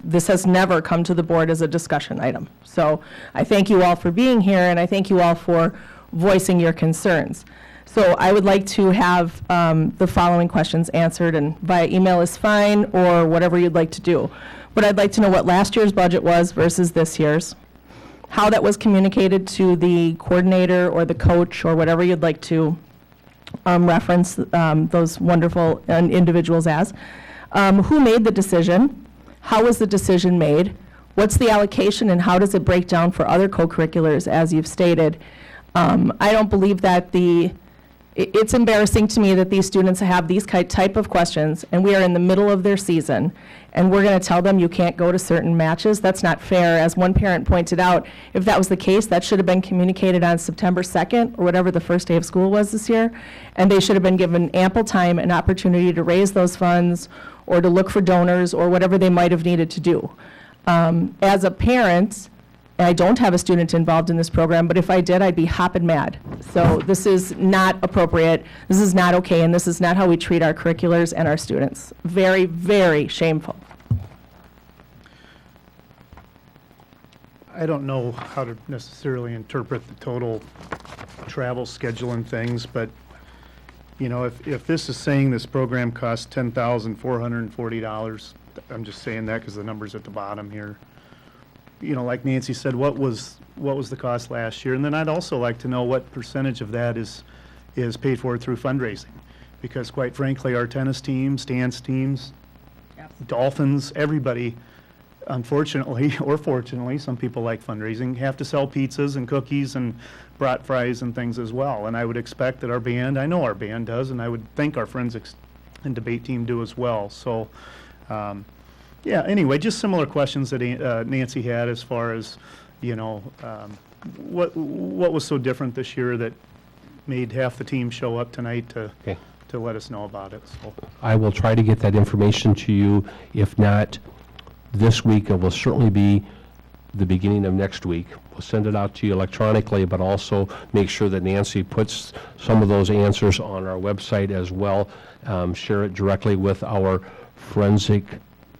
This has never come to the board as a discussion item. So I thank you all for being here, and I thank you all for voicing your concerns. So I would like to have the following questions answered, and via email is fine, or whatever you'd like to do. But I'd like to know what last year's budget was versus this year's, how that was communicated to the coordinator or the coach or whatever you'd like to reference those wonderful individuals as. Who made the decision? How was the decision made? What's the allocation and how does it break down for other co-curriculars, as you've stated? I don't believe that it's embarrassing to me that these students have these type of questions, and we are in the middle of their season, and we're going to tell them you can't go to certain matches. That's not fair. As one parent pointed out, if that was the case, that should have been communicated on September 2nd, or whatever the first day of school was this year, and they should have been given ample time and opportunity to raise those funds, or to look for donors, or whatever they might have needed to do. As a parent, I don't have a student involved in this program, but if I did, I'd be hopping mad. So this is not appropriate, this is not okay, and this is not how we treat our curriculars and our students. Very, very shameful. I don't know how to necessarily interpret the total travel schedule and things, but, you know, if this is saying this program costs $10,440, I'm just saying that because the number's at the bottom here. You know, like Nancy said, what was the cost last year? And then I'd also like to know what percentage of that is paid for through fundraising. Because quite frankly, our tennis teams, dance teams, Dolphins, everybody, unfortunately or fortunately, some people like fundraising, have to sell pizzas and cookies and brat fries and things as well. And I would expect that our band, I know our band does, and I would think our forensics and debate team do as well. So, yeah, anyway, just similar questions that Nancy had as far as, you know, what was so different this year that made half the team show up tonight to let us know about it. So I will try to get that information to you. If not this week, it will certainly be the beginning of next week. We'll send it out to you electronically, but also make sure that Nancy puts some of those answers on our website as well. Share it directly with our forensic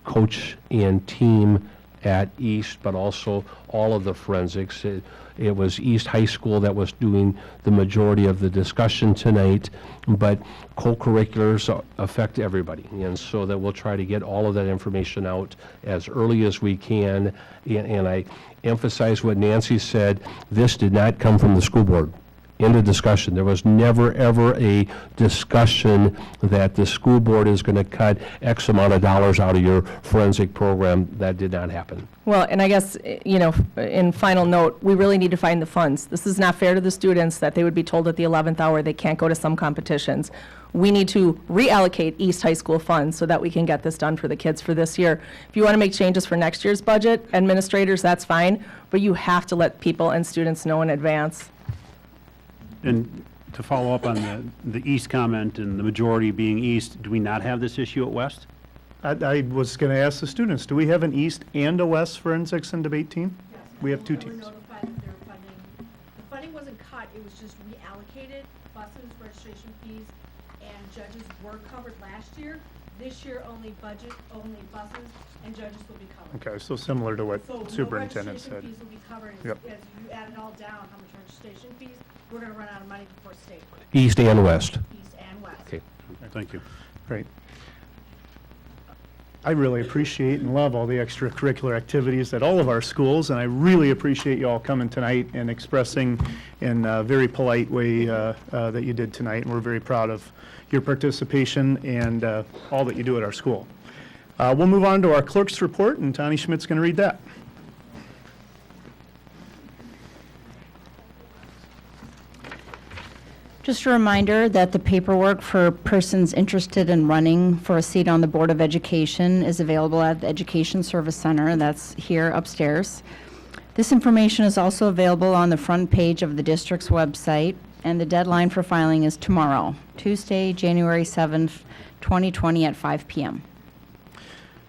coach and team at East, but also all of the forensics. It was East High School that was doing the majority of the discussion tonight, but co-curriculars affect everybody, and so that we'll try to get all of that information out as early as we can. And I emphasize what Nancy said, this did not come from the school board. End of discussion. There was never, ever a discussion that the school board is going to cut X amount of dollars out of your forensic program. That did not happen. Well, and I guess, you know, in final note, we really need to find the funds. This is not fair to the students that they would be told at the 11th hour they can't go to some competitions. We need to reallocate East High School funds so that we can get this done for the kids for this year. If you want to make changes for next year's budget, administrators, that's fine, but you have to let people and students know in advance. And to follow up on the East comment and the majority being East, do we not have this issue at West? I was going to ask the students, do we have an East and a West forensics and debate team? Yes. We have two They were teams. notified that their funding, the funding wasn't cut, it was just reallocated. Buses, registration fees, and judges were covered last year. This year, only buses and judges will be covered. Okay, so similar to what So superintendent no said. registration fees will be covered. Yep. As you add it all down, how much registration fees, we're gonna run out of money before state. East and West. East and west. Okay. Thank you. Great. I really appreciate and love all the extracurricular activities at all of our schools, and I really appreciate you all coming tonight and expressing in a very polite way that you did tonight, and we're very proud of your participation and all that you do at our school. We'll move on to our clerk's report, and Tani Schmidt's going to read that. Just a reminder that the paperwork for persons interested in running for a seat on the Board of Education is available at the Education Service Center, that's here upstairs. This information is also available on the front page of the district's website, and the deadline for filing is tomorrow, Tuesday, January 7th, 2020 at 5 p.m.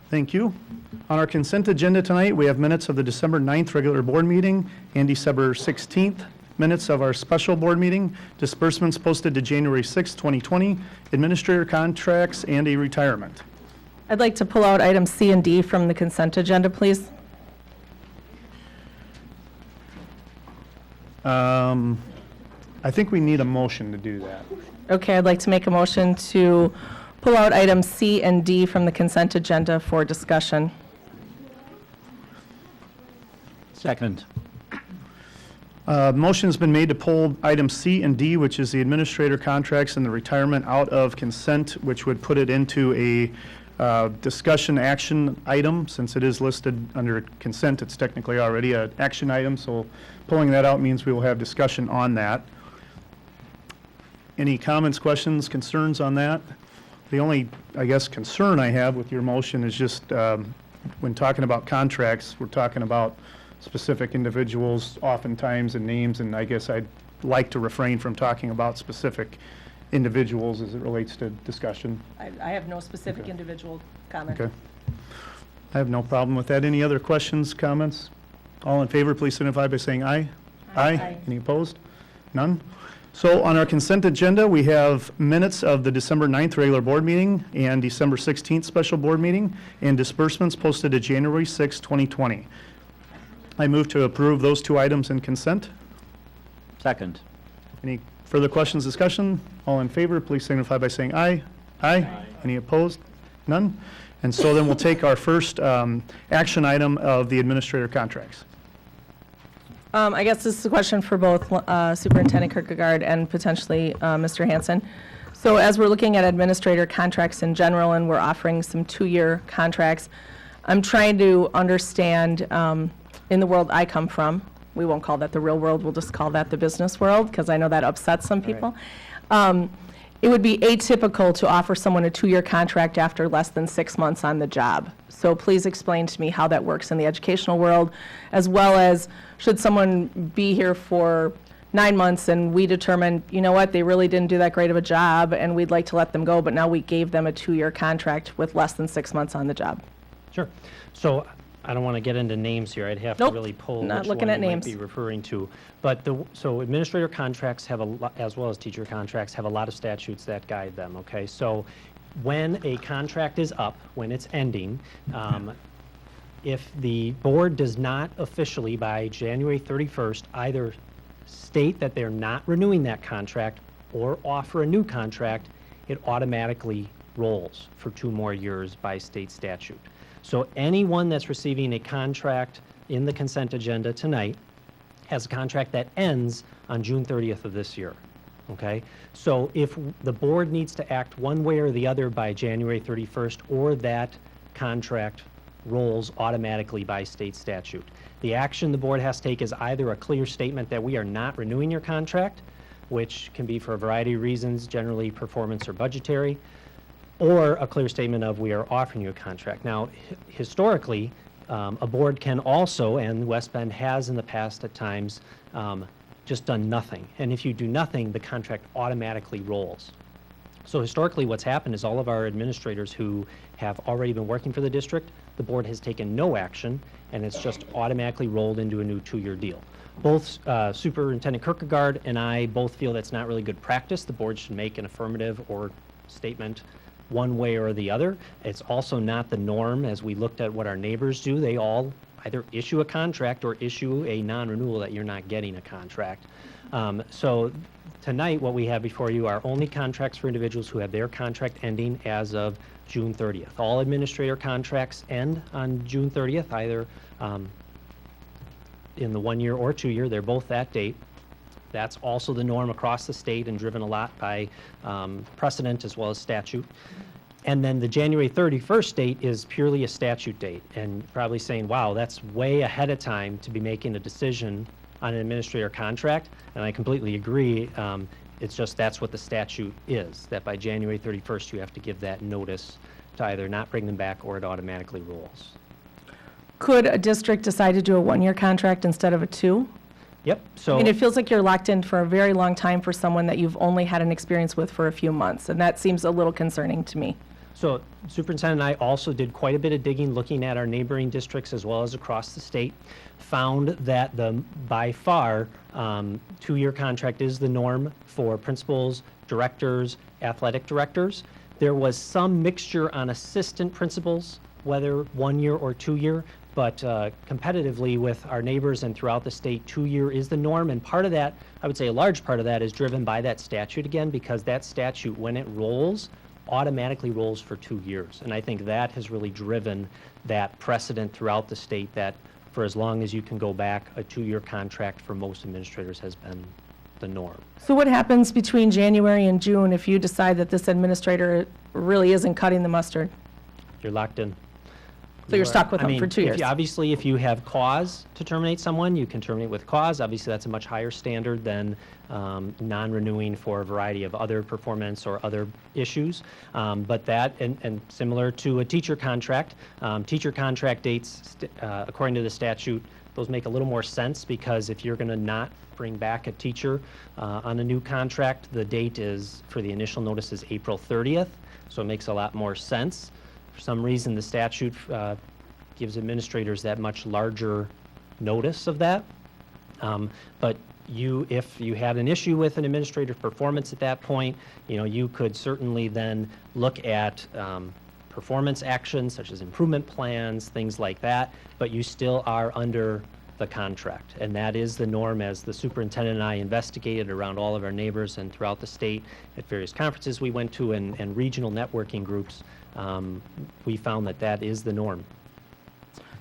Thank you. On our consent agenda tonight, we have minutes of the December 9th regular board meeting and December 16th minutes of our special board meeting, disbursements posted to January 6, 2020, administrator contracts, and a retirement. I'd like to pull out items C and D from the consent agenda, please. I think we need a motion to do that. Okay, I'd like to make a motion to pull out items C and D from the consent agenda for discussion. Second. Motion's been made to pull item C and D, which is the administrator contracts and the retirement, out of consent, which would put it into a discussion action item. Since it is listed under consent, it's technically already an action item, so pulling that out means we will have discussion on that. Any comments, questions, concerns on that? The only, I guess, concern I have with your motion is just when talking about contracts, we're talking about specific individuals oftentimes and names, and I guess I'd like to refrain from talking about specific individuals as it relates to discussion. I have no specific individual comment. Okay. I have no problem with that. Any other questions, comments? All in favor, please signify by saying aye. Aye. Any opposed? None? So on our consent agenda, we have minutes of the December 9th regular board meeting and December 16th special board meeting, and disbursements posted to January 6, 2020. I move to approve those two items in consent. Second. Any further questions, discussion? All in favor, please signify by saying aye. Aye. Any opposed? None? And so then we'll take our first action item of the administrator contracts. I guess this is a question for both Superintendent Kierkegaard and potentially Mr. Hansen. So as we're looking at administrator contracts in general, and we're offering some 2-year contracts, I'm trying to understand, in the world I come from, we won't call that the real world, we'll just call that the business world, because I know that upsets some people. It would be atypical to offer someone a 2-year contract after less than 6 months on the job. So please explain to me how that works in the educational world, as well as should someone be here for 9 months and we determine, you know what, they really didn't do that great of a job and we'd like to let them go, but now we gave them a 2-year contract with less than 6 months on the job. Sure. So I don't want to get into names here. I'd have Nope, to really pull not which looking one at you names. might be referring to. But so administrator contracts have as well as teacher contracts have a lot of statutes that guide them, okay? So when a contract is up, when it's ending, if the board does not officially by January 31st either state that they're not renewing that contract or offer a new contract, it automatically rolls for 2 more years by state statute. So anyone that's receiving a contract in the consent agenda tonight has a contract that ends on June 30th of this year, okay? So if the board needs to act one way or the other by January 31st, or that contract rolls automatically by state statute. The action the board has to take is either a clear statement that we are not renewing your contract, which can be for a variety of reasons, generally performance or budgetary, or a clear statement of we are offering you a contract. Now, historically, a board can also, and West Bend has in the past at times, just done nothing. And if you do nothing, the contract automatically rolls. So historically what's happened is all of our administrators who have already been working for the district, the board has taken no action, and it's just automatically rolled into a new 2-year deal. Both Superintendent Kierkegaard and I both feel that's not really good practice. The board should make an affirmative or statement one way or the other. It's also not the norm. As we looked at what our neighbors do, they all either issue a contract or issue a non-renewal that you're not getting a contract. So tonight what we have before you are only contracts for individuals who have their contract ending as of June 30th. All administrator contracts end on June 30th, either in the 1-year or 2-year. They're both that date. That's also the norm across the state and driven a lot by precedent as well as statute. And then the January 31st date is purely a statute date, and probably saying, wow, that's way ahead of time to be making a decision on an administrator contract. And I completely agree. It's just that's what the statute is, that by January 31st you have to give that notice to either not bring them back or it automatically rolls. Could a district decide to do a 1-year contract instead of a 2? Yep. So I mean, it feels like you're locked in for a very long time for someone that you've only had an experience with for a few months, and that seems a little concerning to me. So Superintendent and I also did quite a bit of digging, looking at our neighboring districts as well as across the state, found that by far 2-year contract is the norm for principals, directors, athletic directors. There was some mixture on assistant principals, whether 1-year or 2-year, but competitively with our neighbors and throughout the state, 2-year is the norm. And part of that, I would say a large part of that, is driven by that statute again, because that statute, when it rolls, automatically rolls for 2 years. And I think that has really driven that precedent throughout the state that for as long as you can go back. A 2-year contract for most administrators has been the norm. So what happens between January and June if you decide that this administrator really isn't cutting the mustard? You're locked in. So you're stuck with I them mean, for 2 years? Obviously, if you have cause to terminate someone, you can terminate with cause. Obviously, that's a much higher standard than non-renewing for a variety of other performance or other issues. But that, and similar to a teacher contract dates, according to the statute, those make a little more sense, because if you're going to not bring back a teacher on a new contract, the date is, for the initial notice, is April 30th. So it makes a lot more sense. For some reason, the statute gives administrators that much larger notice of that. But if you had an issue with an administrator's performance at that point, you could certainly then look at performance actions such as improvement plans, things like that, but you still are under the contract. And that is the norm, as the superintendent and I investigated around all of our neighbors and throughout the state at various conferences we went to and regional networking groups. We found that is the norm.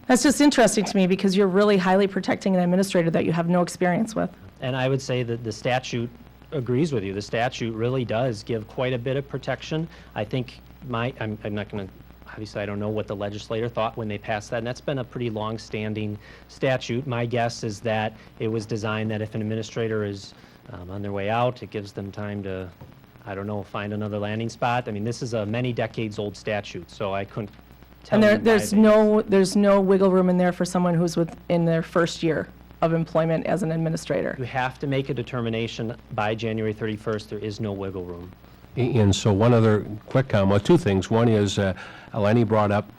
That's just interesting to me, because you're really highly protecting an administrator that you have no experience with. And I would say that the statute agrees with you. The statute really does give quite a bit of protection. I think I'm not going to, obviously I don't know what the legislator thought when they passed that, and that's been a pretty long-standing statute. My guess is that it was designed that if an administrator is on their way out, it gives them time to, I don't know, find another landing spot. I mean, this is a many decades old statute, so I couldn't tell you. And there's no wiggle room in there for someone who's in their first year of employment as an administrator. You have to make a determination by January 31st. There is no wiggle room. And so one other quick comment, two things. One is, Eleni brought up,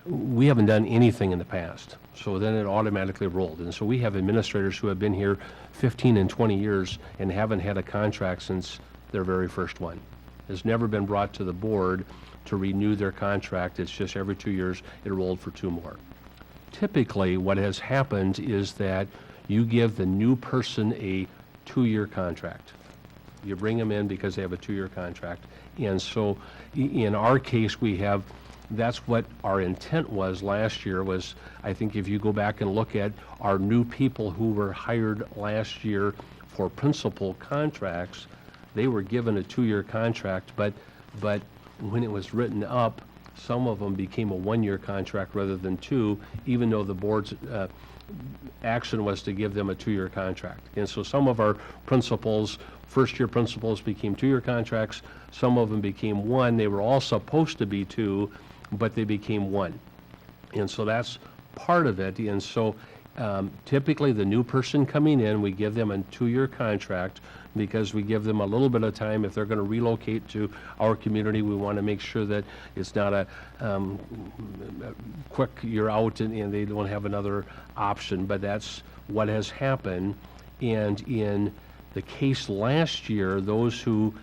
we haven't done anything in the past. So then it automatically rolled. And so we have administrators who have been here 15 and 20 years and haven't had a contract since their very first one. It's never been brought to the board to renew their contract. It's just every 2 years it rolled for 2 more. Typically, what has happened is that you give the new person a 2-year contract. You bring them in because they have a 2-year contract. And so in our case, that's what our intent was last year. Was, I think if you go back and look at our new people who were hired last year for principal contracts, they were given a 2-year contract, but when it was written up, some of them became a 1-year contract rather than 2, even though the board's action was to give them a 2-year contract. And so some of our principals, first-year principals, became 2-year contracts. Some of them became 1. They were all supposed to be 2, but they became 1. And so that's part of it. And so typically the new person coming in, we give them a 2-year contract, because we give them a little bit of time. If they're going to relocate to our community, we want to make sure that it's not a quick you're out and they don't have another option. But that's what has happened. And in the case last year, those who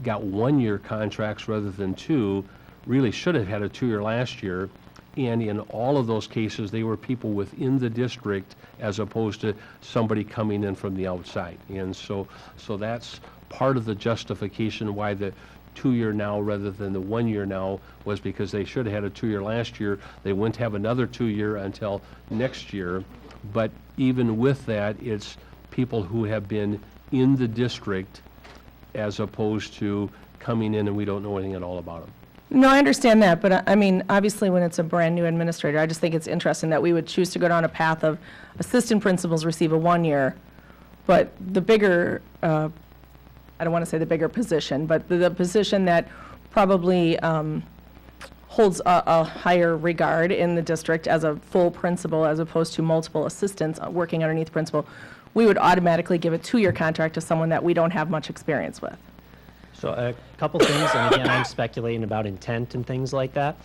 got 1-year contracts rather than 2 really should have had a 2-year last year. And in all of those cases, they were people within the district as opposed to somebody coming in from the outside. And so that's part of the justification why the 2-year now rather than the 1-year now was because they should have had a 2-year last year. They wouldn't have another 2-year until next year. But even with that, it's people who have been in the district as opposed to coming in and we don't know anything at all about them. No, I understand that, but I mean, obviously when it's a brand-new administrator, I just think it's interesting that we would choose to go down a path of assistant principals receive a 1-year, but the bigger, I don't want to say the bigger position, but the position that probably holds a higher regard in the district as a full principal as opposed to multiple assistants working underneath principal, we would automatically give a 2-year contract to someone that we don't have much experience with. So a couple things, and again, I'm speculating about intent and things like that.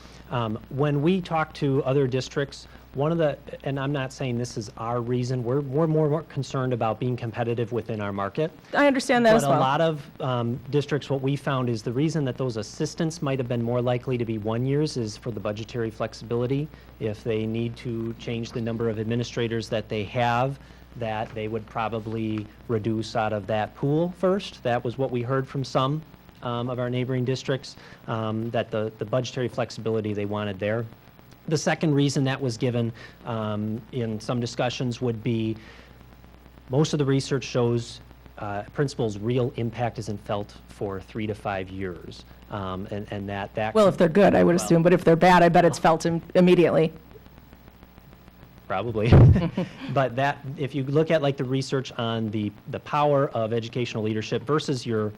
When we talk to other districts, and I'm not saying this is our reason, we're more concerned about being competitive within our market. I understand that as well. But a lot of districts, what we found is the reason that those assistants might have been more likely to be 1 years is for the budgetary flexibility. If they need to change the number of administrators that they have, that they would probably reduce out of that pool first. That was what we heard from some of our neighboring districts, that the budgetary flexibility they wanted there. The second reason that was given in some discussions would be most of the research shows principals' real impact isn't felt for 3 to 5 years. And that Well, if they're good, I would assume, but if they're bad, I bet it's felt immediately. Probably. But that, if you look at like the research on the power of educational leadership versus your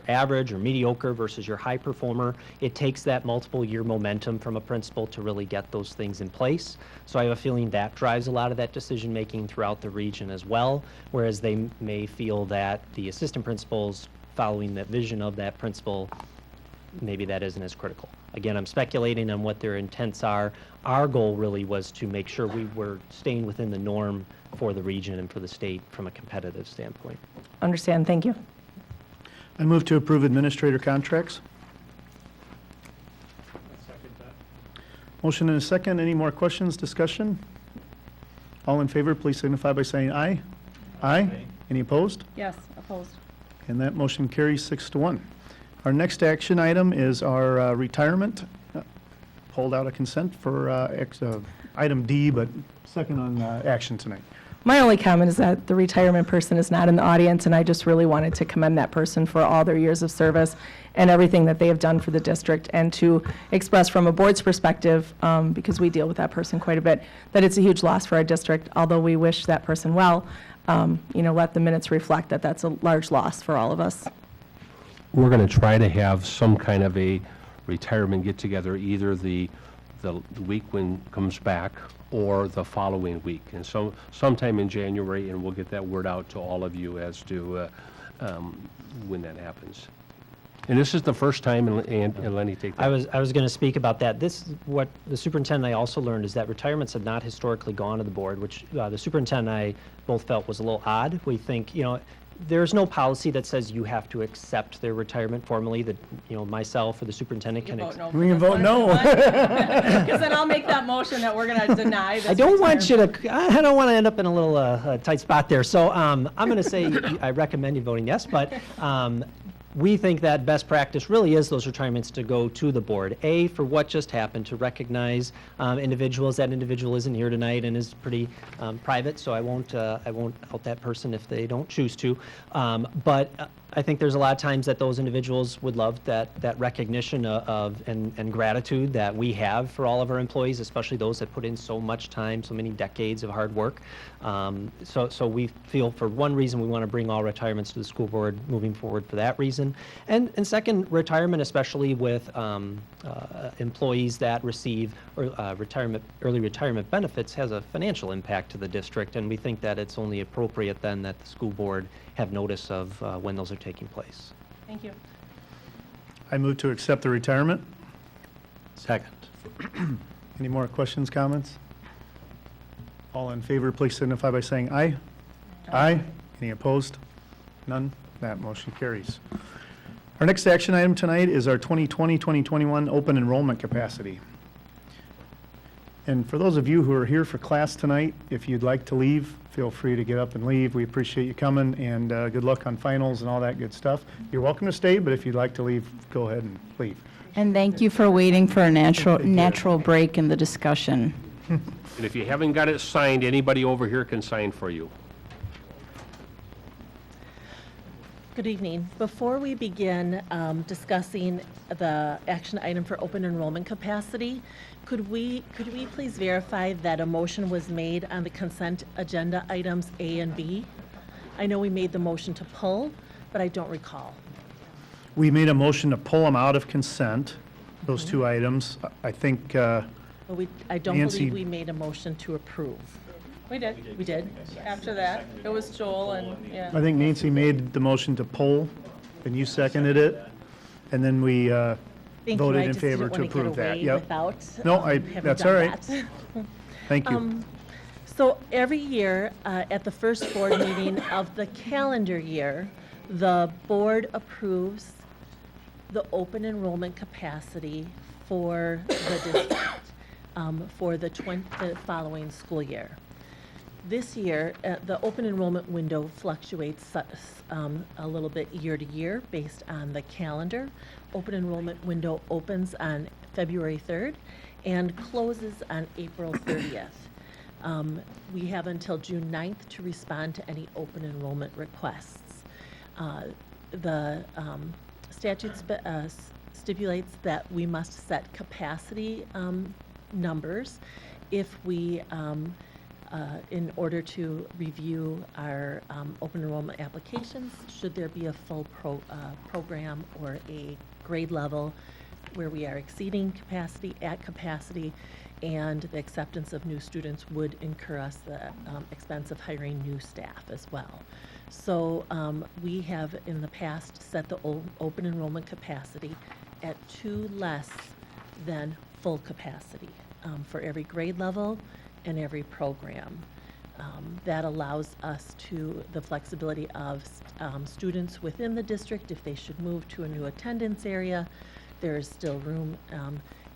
average or mediocre versus your high performer, it takes that multiple year momentum from a principal to really get those things in place. So I have a feeling that drives a lot of that decision making throughout the region as well, whereas they may feel that the assistant principals following that vision of that principal, maybe that isn't as critical. Again, I'm speculating on what their intents are. Our goal really was to make sure we were staying within the norm for the region and for the state from a competitive standpoint. Understand, thank you. I move to approve administrator contracts. Motion and a second. Any more questions, discussion? All in favor, please signify by saying aye. Aye. Any opposed? Yes, opposed. And that motion carries 6-1. Our next action item is our retirement. Pulled out of consent for item D, but second on action tonight. My only comment is that the retirement person is not in the audience, and I just really wanted to commend that person for all their years of service and everything that they have done for the district, and to express from a board's perspective, because we deal with that person quite a bit, that it's a huge loss for our district. Although we wish that person well, let the minutes reflect that that's a large loss for all of us. We're going to try to have some kind of a retirement get-together, either the week when comes back or the following week. And so sometime in January, and we'll get that word out to all of you as to when that happens. And this is the first time, and Lenny, take that. I was going to speak about that. This, what the superintendent and I also learned, is that retirements have not historically gone to the board, which the superintendent and I both felt was a little odd. We think, there's no policy that says you have to accept their retirement formally, that, myself or the superintendent can accept. We can vote no. Because then I'll make that motion that we're going to deny this. I don't want to end up in a little tight spot there. So I'm going to say I recommend you voting yes, but we think that best practice really is those retirements to go to the board. A, for what just happened, to recognize individuals. That individual isn't here tonight and is pretty private, so I won't out that person if they don't choose to. But I think there's a lot of times that those individuals would love that recognition and gratitude that we have for all of our employees, especially those that put in so much time, so many decades of hard work. So we feel, for one reason, we want to bring all retirements to the school board moving forward for that reason. And second, retirement, especially with employees that receive early retirement benefits, has a financial impact to the district, and we think that it's only appropriate then that the school board have notice of when those are taking place. Thank you. I move to accept the retirement. Second. Any more questions, comments? All in favor, please signify by saying aye. Aye. Any opposed? None. That motion carries. Our next action item tonight is our 2020-2021 open enrollment capacity. And for those of you who are here for class tonight, if you'd like to leave, feel free to get up and leave. We appreciate you coming, and good luck on finals and all that good stuff. You're welcome to stay, but if you'd like to leave, go ahead and leave. And thank you for waiting for a natural break in the discussion. And if you haven't got it signed, anybody over here can sign for you. Good evening. Before we begin discussing the action item for open enrollment capacity, could we please verify that a motion was made on the consent agenda items A and B? I know we made the motion to pull, but I don't recall. We made a motion to pull them out of consent, those two items. I think I don't Nancy- believe we made a motion to approve. We did. We did? After that, it was Joel and, yeah. I think Nancy made the motion to pull, and you seconded it, and then we Thank you. voted I in just favor didn't to wanna get approve that. away Yep. without, No, having that's done all right. that. Thank you. So every year, at the first board meeting of the calendar year, the board approves the open enrollment capacity for the district for the following school year. This year, the open enrollment window fluctuates a little bit year to year based on the calendar. Open enrollment window opens on February 3rd and closes on April 30th. We have until June 9th to respond to any open enrollment requests. The statute stipulates that we must set capacity numbers if we, in order to review our open enrollment applications, should there be a full program or a grade level where we are exceeding capacity, at capacity, and the acceptance of new students would incur us the expense of hiring new staff as well. So we have in the past set the open enrollment capacity at 2 less than full capacity for every grade level and every program. That allows us the flexibility of students within the district. If they should move to a new attendance area, there is still room.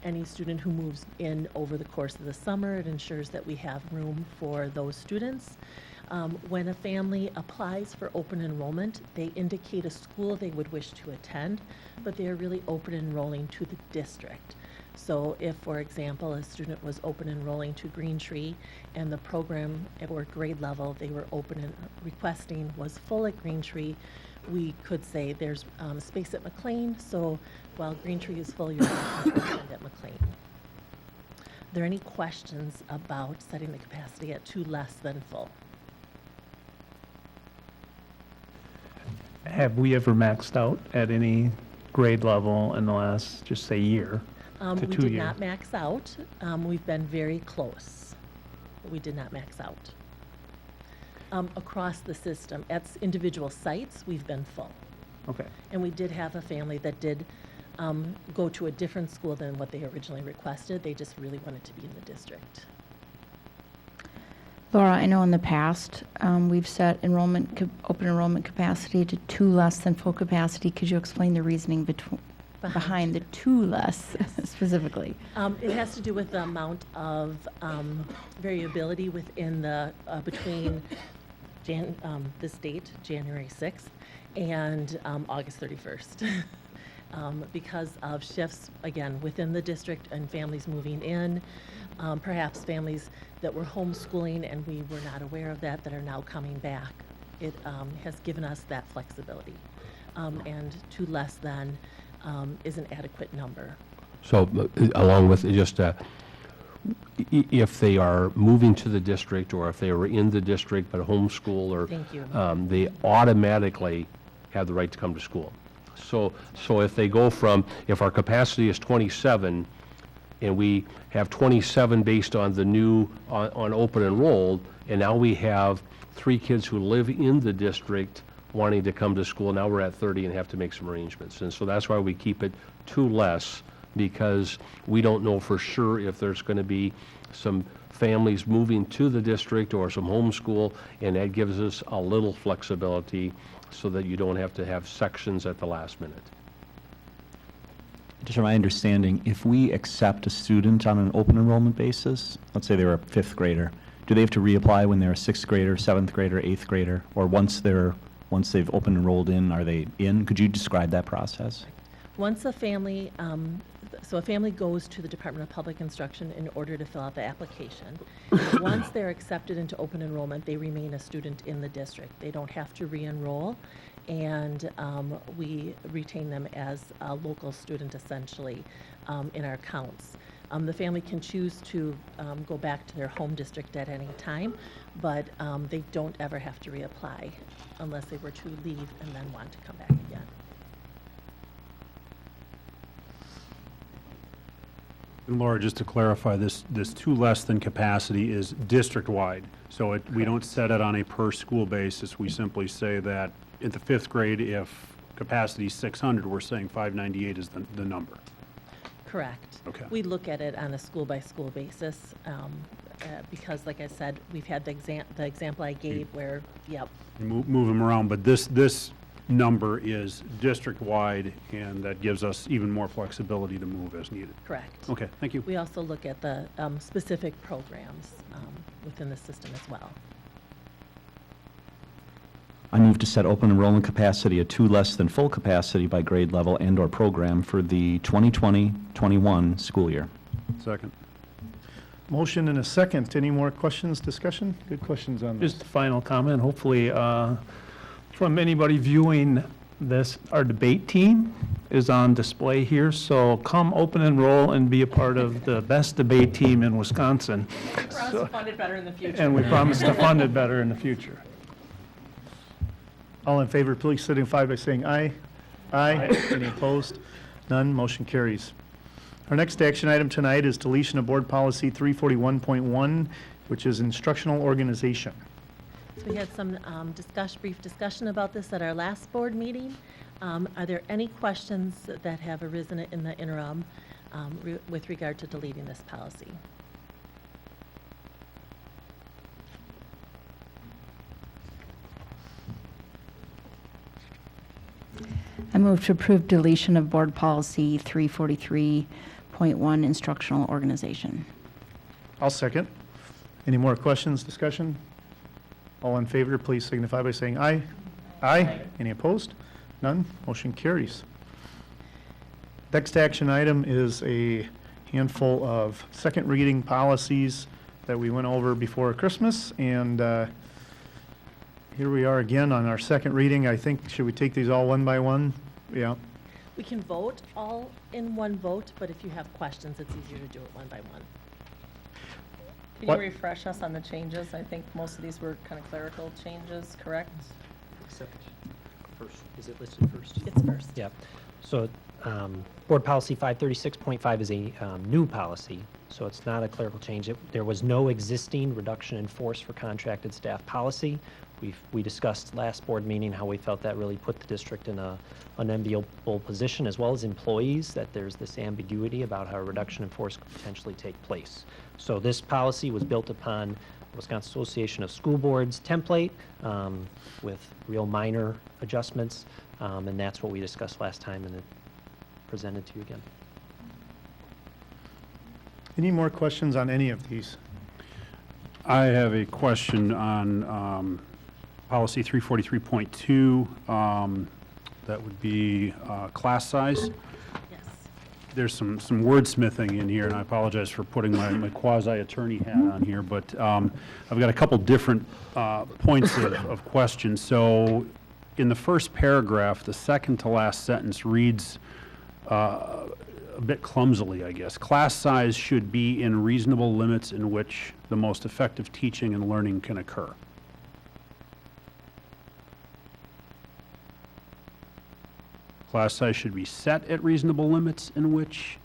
Any student who moves in over the course of the summer, it ensures that we have room for those students. When a family applies for open enrollment, they indicate a school they would wish to attend, but they are really open enrolling to the district. So if, for example, a student was open enrolling to Green Tree and the program or grade level they were open and requesting was full at Green Tree, we could say there's space at McLean, so while Green Tree is full, you're going to attend at McLean. Are there any questions about setting the capacity at 2 less than full? Have we ever maxed out at any grade level in the last, just say, year to We 2 did years? not max out. We've been very close, but we did not max out. Across the system, at individual sites, we've been full. Okay. And we did have a family that did go to a different school than what they originally requested. They just really wanted to be in the district. Laura, I know in the past, we've set open enrollment capacity to 2 less than full capacity. Could you explain the reasoning behind the 2 less specifically? It has to do with the amount of variability within the, between this date, January 6th, and August 31st. Because of shifts, again, within the district and families moving in, perhaps families that were homeschooling and we were not aware of that are now coming back. It has given us that flexibility. And 2 less than is an adequate number. So along with just if they are moving to the district or if they were in the district but homeschool or Thank you. They automatically have the right to come to school. So if they go from, if our capacity is 27 and we have 27 based on the new, on open enrolled, and now we have 3 kids who live in the district wanting to come to school, now we're at 30 and have to make some arrangements. And so that's why we keep it 2 less, because we don't know for sure if there's going to be some families moving to the district or some homeschool, and that gives us a little flexibility so that you don't have to have sections at the last minute. Just from my understanding, if we accept a student on an open enrollment basis, let's say they're a 5th grader, do they have to reapply when they're a 6th grader, 7th grader, 8th grader, or once they've open enrolled in, are they in? Could you describe that process? Once a family, so a family goes to the Department of Public Instruction in order to fill out the application. Once they're accepted into open enrollment, they remain a student in the district. They don't have to re-enroll, and we retain them as a local student essentially in our counts. The family can choose to go back to their home district at any time, but they don't ever have to reapply unless they were to leave and then want to come back again. And Laura, just to clarify, this 2 less than capacity is district-wide. So we don't set it on a per-school basis. We simply say that at the 5th grade, if capacity is 600, we're saying 598 is the number. Correct. Okay. We look at it on a school-by-school basis because, like I said, we've had the example I gave where, yep. Move them around, but this number is district-wide, and that gives us even more flexibility to move as needed. Correct. Okay, thank you. We also look at the specific programs within the system as well. I move to set open enrollment capacity at 2 less than full capacity by grade level and/or program for the 2020-21 school year. Second. Motion and a second. Any more questions, discussion? Good questions on this. Just a final comment, hopefully, from anybody viewing this, our debate team is on display here, so come open enroll and be a part of the best debate team in Wisconsin. Promise to fund it better in the future. And we promise to fund it better in the future. All in favor, please signify by saying aye. Aye. Any opposed? None. Motion carries. Our next action item tonight is deletion of Board Policy 341.1, which is instructional organization. So we had some brief discussion about this at our last board meeting. Are there any questions that have arisen in the interim with regard to deleting this policy? I move to approve deletion of Board Policy 343.1, instructional organization. I'll second. Any more questions, discussion? All in favor, please signify by saying aye. Aye. Any opposed? None. Motion carries. Next action item is a handful of second reading policies that we went over before Christmas, and here we are again on our second reading. I think, should we take these all one by one? Yeah. We can vote all in one vote, but if you have questions, it's easier to do it one by one. Can What- you refresh us on the changes? I think most of these were kind of clerical changes, correct? Except first, is it listed first? It's first. Yeah. So Board Policy 536.5 is a new policy, so it's not a clerical change. There was no existing reduction in force for contracted staff policy. We discussed last board meeting how we felt that really put the district in an unenviable position, as well as employees, that there's this ambiguity about how a reduction in force could potentially take place. So this policy was built upon the Wisconsin Association of School Boards template with real minor adjustments, and that's what we discussed last time and it presented to you again. Any more questions on any of these? I have a question on policy 343.2. That would be class size. Yes. There's some wordsmithing in here, and I apologize for putting my quasi-attorney hat on here, but I've got a couple different points of questions. So in the first paragraph, the second to last sentence reads a bit clumsily, I guess. Class size should be in reasonable limits in which the most effective teaching and learning can occur. Class size should be set at reasonable limits in which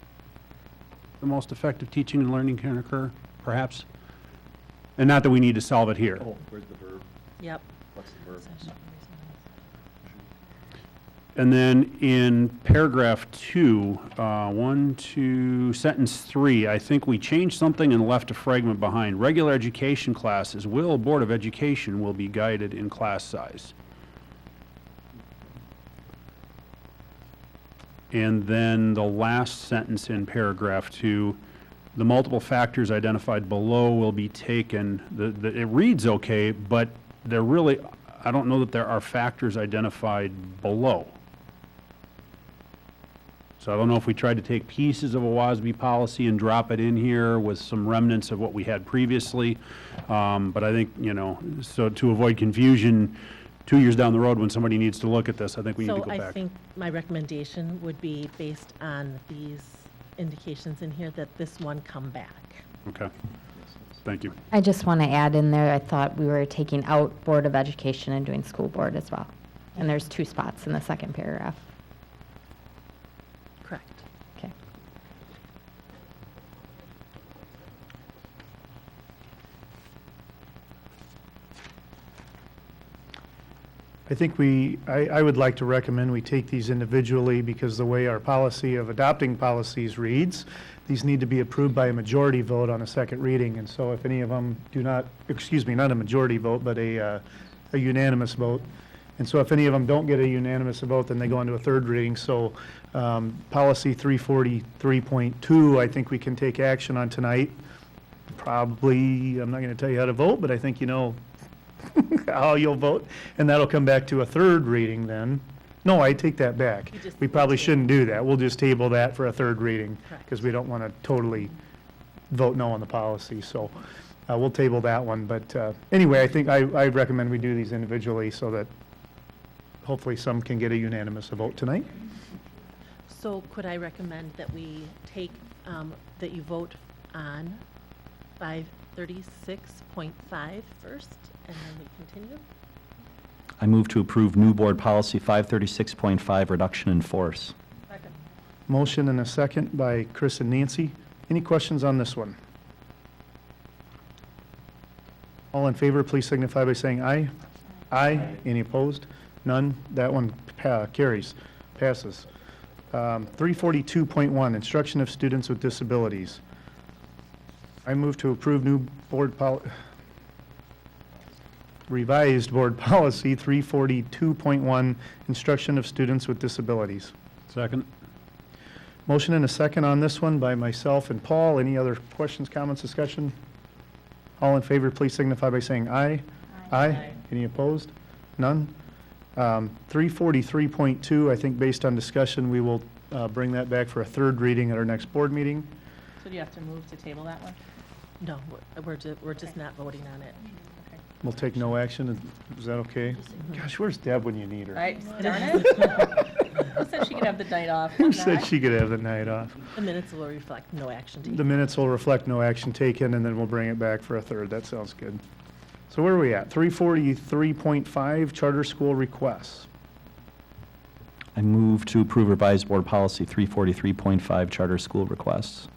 the most effective teaching and learning can occur, perhaps? And not that we need to solve it here. Oh, where's the verb? Yep. What's the verb? And then in paragraph 2, sentence 3, I think we changed something and left a fragment behind. Regular education classes Board of Education will be guided in class size. And then the last sentence in paragraph 2, the multiple factors identified below will be taken. It reads okay, but they're really, I don't know that there are factors identified below. So I don't know if we tried to take pieces of a WASB policy and drop it in here with some remnants of what we had previously. But I think, so to avoid confusion, 2 years down the road when somebody needs to look at this, I think we need to go back. So I think my recommendation would be, based on these indications in here, that this one come back. Okay. Thank you. I just want to add in there, I thought we were taking out Board of Education and doing school board as well. And there's 2 spots in the second paragraph. Correct. Okay. I think I would like to recommend we take these individually, because the way our policy of adopting policies reads, these need to be approved by a majority vote on a second reading. And so if any of them do not, not a majority vote, but a unanimous vote. And so if any of them don't get a unanimous vote, then they go into a third reading. So policy 343.2, I think we can take action on tonight. Probably, I'm not going to tell you how to vote, but I think you know how you'll vote, and that'll come back to a third reading then. No, I take that back. We probably shouldn't do that. We'll just table that for a third reading, because we don't want to totally vote no on the policy. So we'll table that one. But anyway, I think I recommend we do these individually so that hopefully some can get a unanimous vote tonight. So could I recommend that we take, that you vote on 536.5 first, and then we continue? I move to approve new board policy 536.5, reduction in force. Second. Motion and a second by Chris and Nancy. Any questions on this one? All in favor, please signify by saying aye. Aye. Any opposed? None. That one carries, passes. 342.1, instruction of students with disabilities. I move to approve new revised board policy 342.1, instruction of students with disabilities. Second. Motion and a second on this one by myself and Paul. Any other questions, comments, discussion? All in favor, please signify by saying aye. Aye. Any opposed? None. 343.2, I think based on discussion, we will bring that back for a third reading at our next board meeting. So do you have to move to table that one? No, we're just not voting on it. We'll take no action. Is that okay? Gosh, where's Deb when you need her? Right, darn it. Who said she could have the night off? Who said she could have the night off? The minutes will reflect no action taken. The minutes will reflect no action taken, and then we'll bring it back for a third. That sounds good. So where are we at? 343.5, charter school requests. I move to approve revised board policy 343.5, charter school requests.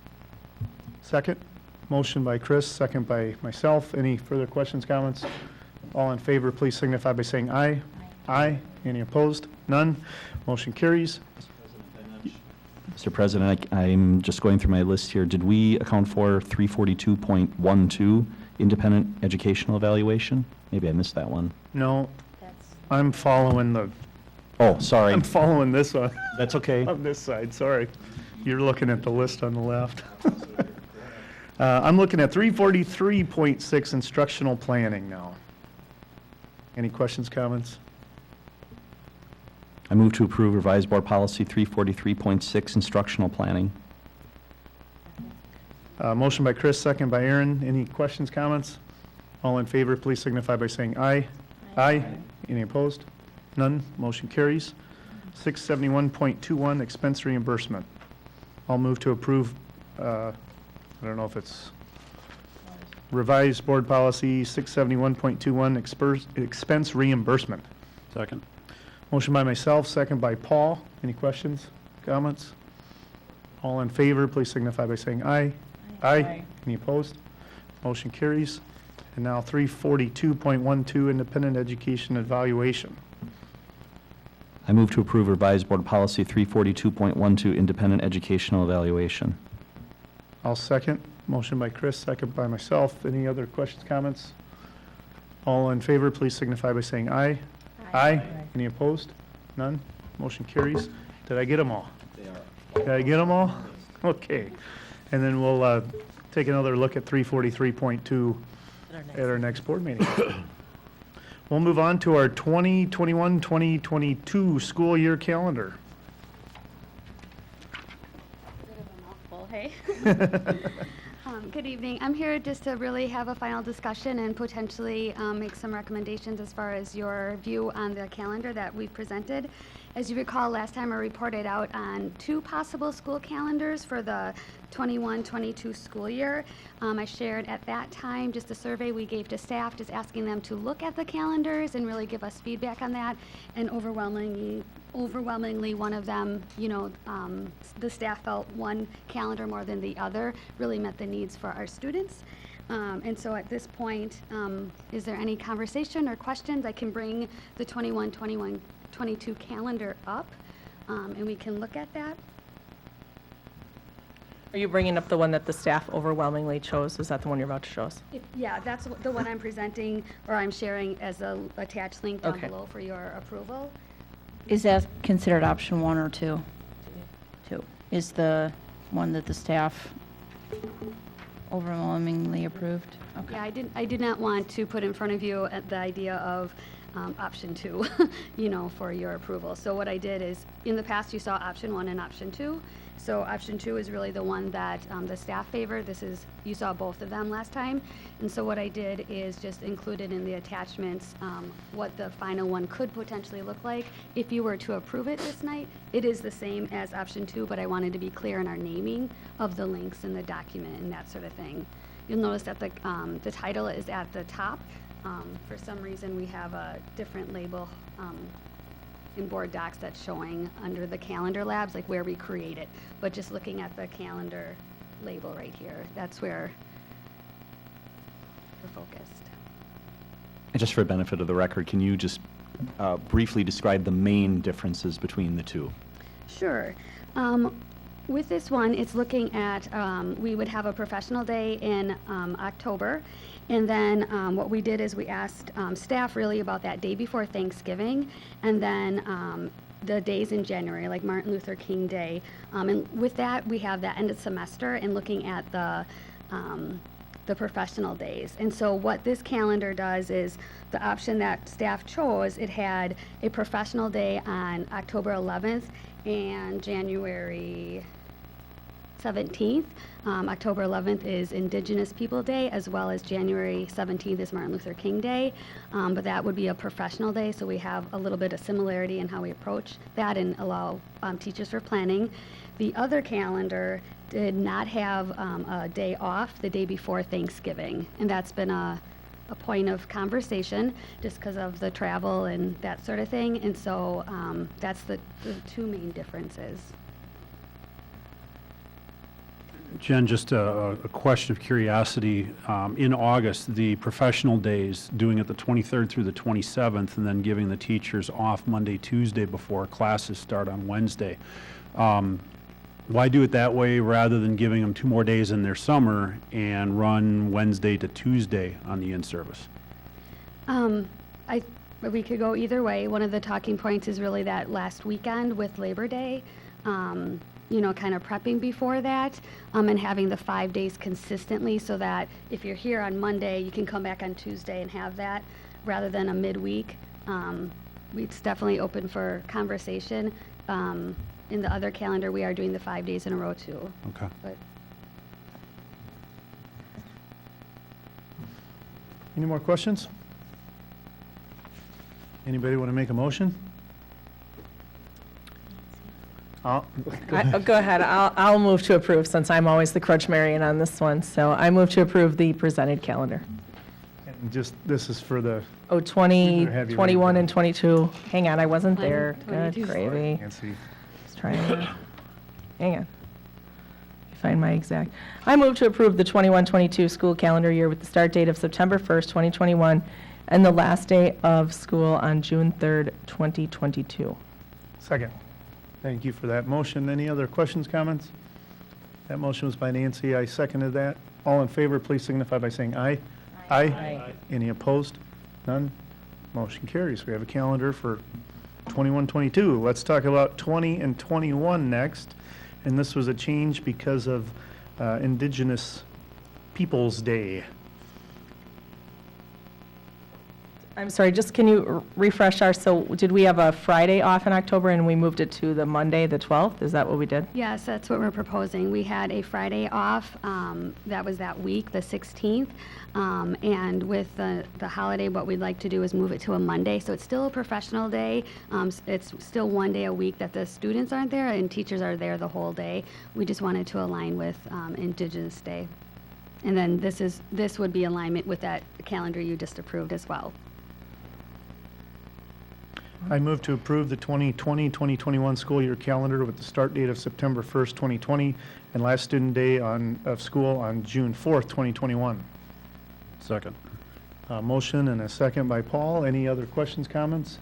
Second. Motion by Chris, second by myself. Any further questions, comments? All in favor, please signify by saying aye. Aye. Any opposed? None. Motion carries. Mr. President, I'm just going through my list here. Did we account for 342.12, independent educational evaluation? Maybe I missed that one. No, I'm following the, Oh, sorry. I'm following this one. That's okay. On this side, sorry. You're looking at the list on the left. I'm looking at 343.6, instructional planning now. Any questions, comments? I move to approve revised board policy 343.6, instructional planning. Motion by Chris, second by Aaron. Any questions, comments? All in favor, please signify by saying aye. Aye. Any opposed? None. Motion carries. 671.21, expense reimbursement. I'll move to approve, I don't know if it's revised board policy 671.21, expense reimbursement. Second. Motion by myself, second by Paul. Any questions, comments? All in favor, please signify by saying aye. Aye. Any opposed? Motion carries. And now 342.12, independent education evaluation. I move to approve revised board policy 342.12, independent educational evaluation. I'll second. Motion by Chris, second by myself. Any other questions, comments? All in favor, please signify by saying aye. Aye. Any opposed? None? Motion carries. Did I get them all? They are. Did I get them all? Okay. And then we'll take another look at 343.2 at our next board meeting. We'll move on to our 2021-2022 school year calendar. Hey. Good evening. I'm here just to really have a final discussion and potentially make some recommendations as far as your view on the calendar that we've presented. As you recall, last time I reported out on 2 possible school calendars for the 21-22 school year. I shared at that time just a survey we gave to staff, just asking them to look at the calendars and really give us feedback on that. And overwhelmingly one of them, the staff felt one calendar more than the other really met the needs for our students. And so at this point, is there any conversation or questions? I can bring the 21-22 calendar up, and we can look at that. Are you bringing up the one that the staff overwhelmingly chose? Is that the one you're about to show us? Yeah, that's the one I'm presenting, or I'm sharing as a attached link down below for your approval. Is that considered option 1 or 2? 2 is the one that the staff overwhelmingly approved? Okay. Yeah, I did not want to put in front of you the idea of option 2, for your approval. So what I did is, in the past, you saw option 1 and option 2, So option 2 is really the one that the staff favored. You saw both of them last time. And so what I did is just included in the attachments what the final one could potentially look like. If you were to approve it this night, it is the same as option 2, but I wanted to be clear in our naming of the links in the document and that sort of thing. You'll notice that the title is at the top. For some reason, we have a different label in board docs that's showing under the calendar labs, like where we create it. But just looking at the calendar label right here, that's where we're focused. And just for benefit of the record, can you just briefly describe the main differences between the two? Sure. With this one, it's looking at, we would have a professional day in October. And then what we did is we asked staff really about that day before Thanksgiving, and then the days in January, like Martin Luther King Day. And with that, we have that end of semester and looking at the professional days. And so what this calendar does is the option that staff chose, it had a professional day on October 11th and January 17th. October 11th is Indigenous People Day, as well as January 17th is Martin Luther King Day. But that would be a professional day, so we have a little bit of similarity in how we approach that and allow teachers for planning. The other calendar did not have a day off the day before Thanksgiving, and that's been a point of conversation just because of the travel and that sort of thing. And so that's the two main differences. Jen, just a question of curiosity. In August, the professional days, doing it the 23rd through the 27th, and then giving the teachers off Monday, Tuesday before classes start on Wednesday. Why do it that way rather than giving them 2 more days in their summer and run Wednesday to Tuesday on the in-service? We could go either way. One of the talking points is really that last weekend with Labor Day. Kind of prepping before that and having the 5 days consistently so that if you're here on Monday, you can come back on Tuesday and have that rather than a midweek. It's definitely open for conversation. In the other calendar, we are doing the 5 days in a row too. Okay. But Any more questions? Anybody want to make a motion? Go ahead. I'll move to approve since I'm always the crutchmarian on this one. So I move to approve the presented calendar. And just, this is for the... Oh, 20, Have you 21, read and 22. Hang on, I wasn't there. Good 22. gravy. Nancy. Just trying to... Hang on. Find my exact. I move to approve the 21-22 school calendar year with the start date of September 1st, 2021, and the last day of school on June 3rd, 2022. Second. Thank you for that motion. Any other questions, comments? That motion was by Nancy. I seconded that. All in favor, please signify by saying aye. Aye. Aye. Any opposed? None? Motion carries. We have a calendar for 21-22. Let's talk about 20 and 21 next. And this was a change because of Indigenous Peoples Day. I'm sorry, just can you refresh so did we have a Friday off in October and we moved it to the Monday, the 12th? Is that what we did? yes, that's what we're proposing. We had a Friday off. That was that week, the 16th. And with the holiday, what we'd like to do is move it to a Monday. So it's still a professional day. It's still 1 day a week that the students aren't there and teachers are there the whole day. We just wanted to align with Indigenous Day. And then this would be alignment with that calendar you just approved as well. I move to approve the 2020-2021 school year calendar with the start date of September 1st, 2020, and last student day of school on June 4th, 2021. Second. Motion and a second by Paul. Any other questions, comments?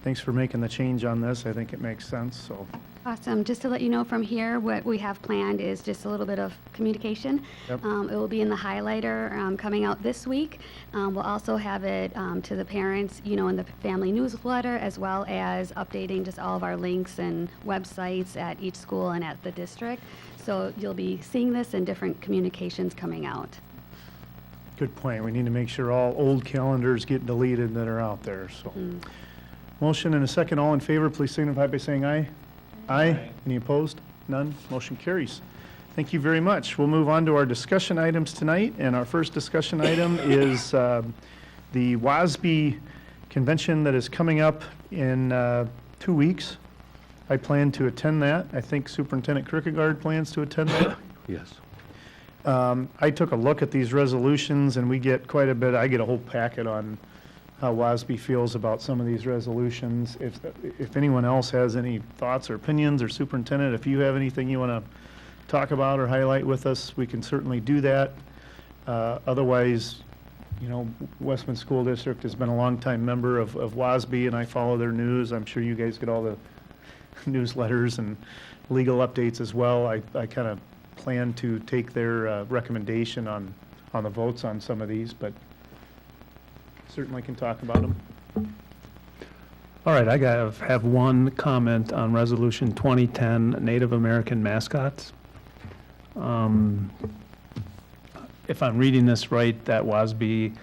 Thanks for making the change on this. I think it makes sense, so. Awesome. Just to let you know from here, what we have planned is just a little bit of communication. Yep. It will be in the highlighter coming out this week. We'll also have it to the parents, in the family newsletter, as well as updating just all of our links and websites at each school and at the district. So you'll be seeing this in different communications coming out. Good point. We need to make sure all old calendars get deleted that are out there, so. Motion and a second. All in favor, please signify by saying aye. Aye. Any opposed? None. Motion carries. Thank you very much. We'll move on to our discussion items tonight, and our first discussion item is the WASB convention that is coming up in 2 weeks. I plan to attend that. I think Superintendent Kierkegaard plans to attend that. Yes. I took a look at these resolutions, and we get quite a bit. I get a whole packet on how WASB feels about some of these resolutions. If anyone else has any thoughts or opinions, or Superintendent, if you have anything you want to talk about or highlight with us, we can certainly do that. Otherwise, you know, Westman School District has been a longtime member of WASB, and I follow their news. I'm sure you guys get all the newsletters and legal updates as well. I kind of plan to take their recommendation on the votes on some of these, but certainly can talk about them. All right, I have one comment on Resolution 2010, Native American mascots. If I'm reading this right, that WASB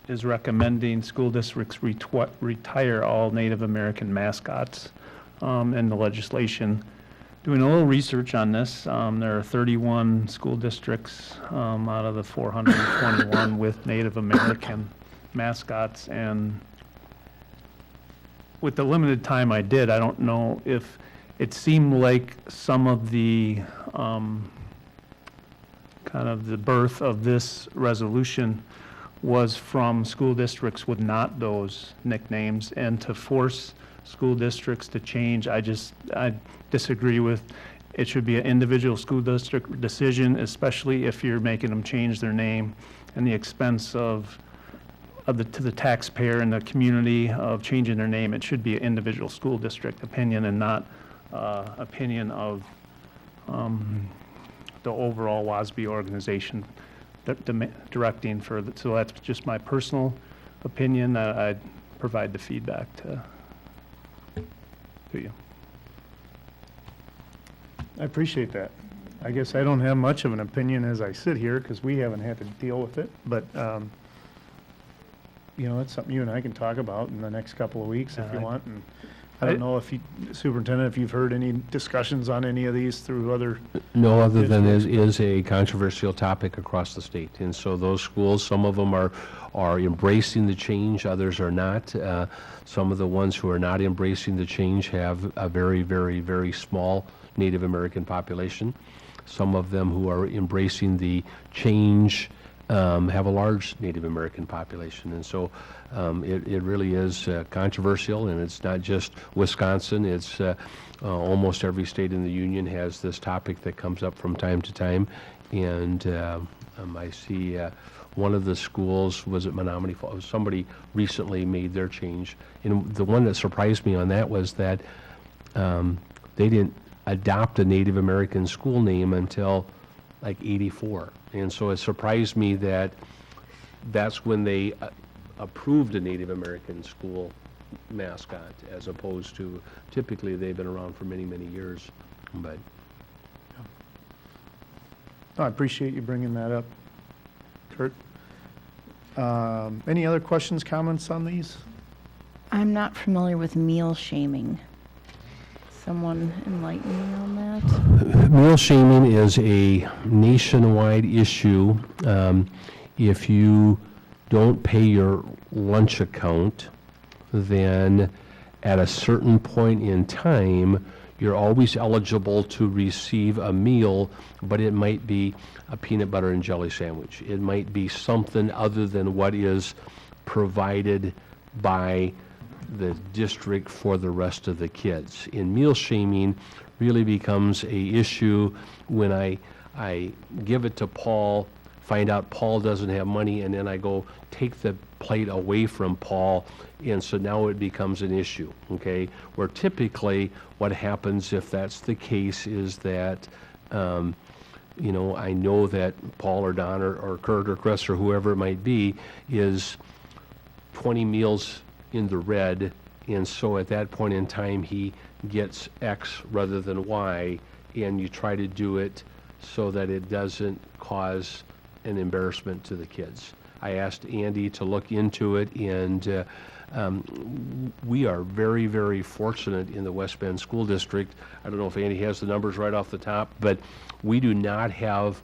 is recommending school districts retire all Native American mascots in the legislation. Doing a little research on this, there are 31 school districts out of the 421 with Native American mascots, and with the limited time I did, I don't know if it seemed like some of the kind of the birth of this resolution was from school districts with not those nicknames, and to force school districts to change, I disagree with. It should be an individual school district decision, especially if you're making them change their name, and the expense to the taxpayer and the community of changing their name. It should be an individual school district opinion and not opinion of the overall WASB organization directing for the, so that's just my personal opinion. I'd provide the feedback to you. I appreciate that. I guess I don't have much of an opinion as I sit here because we haven't had to deal with it, but you know, it's something you and I can talk about in the next couple of weeks if you want. And I don't know if Superintendent, if you've heard any discussions on any of these through other. No, other than is a controversial topic across the state. And so those schools, some of them are embracing the change, others are not. Some of the ones who are not embracing the change have a very, very, very small Native American population. Some of them who are embracing the change have a large Native American population. And so it really is controversial, and it's not just Wisconsin. It's almost every state in the union has this topic that comes up from time to time. And I see one of the schools, was it Menominee Falls? Somebody recently made their change. And the one that surprised me on that was that they didn't adopt a Native American school name until like 84. And so it surprised me that that's when they approved a Native American school mascot, as opposed to typically they've been around for many, many years. But I appreciate you bringing that up, Kurt. Any other questions, comments on these? I'm not familiar with meal shaming. Someone enlighten me on that? Meal shaming is a nationwide issue. If you don't pay your lunch account, then at a certain point in time, you're always eligible to receive a meal, but it might be a peanut butter and jelly sandwich. It might be something other than what is provided by the district for the rest of the kids. And meal shaming really becomes a issue when I give it to Paul, find out Paul doesn't have money, and then I go take the plate away from Paul, and so now it becomes an issue, okay? Where typically what happens if that's the case is that, you know, I know that Paul or Don or Kurt or Chris or whoever it might be is 20 meals in the red, and so at that point in time he gets X rather than Y, and you try to do it so that it doesn't cause an embarrassment to the kids. I asked Andy to look into it, and we are very, very fortunate in the West Bend School District. I don't know if Andy has the numbers right off the top, but we do not have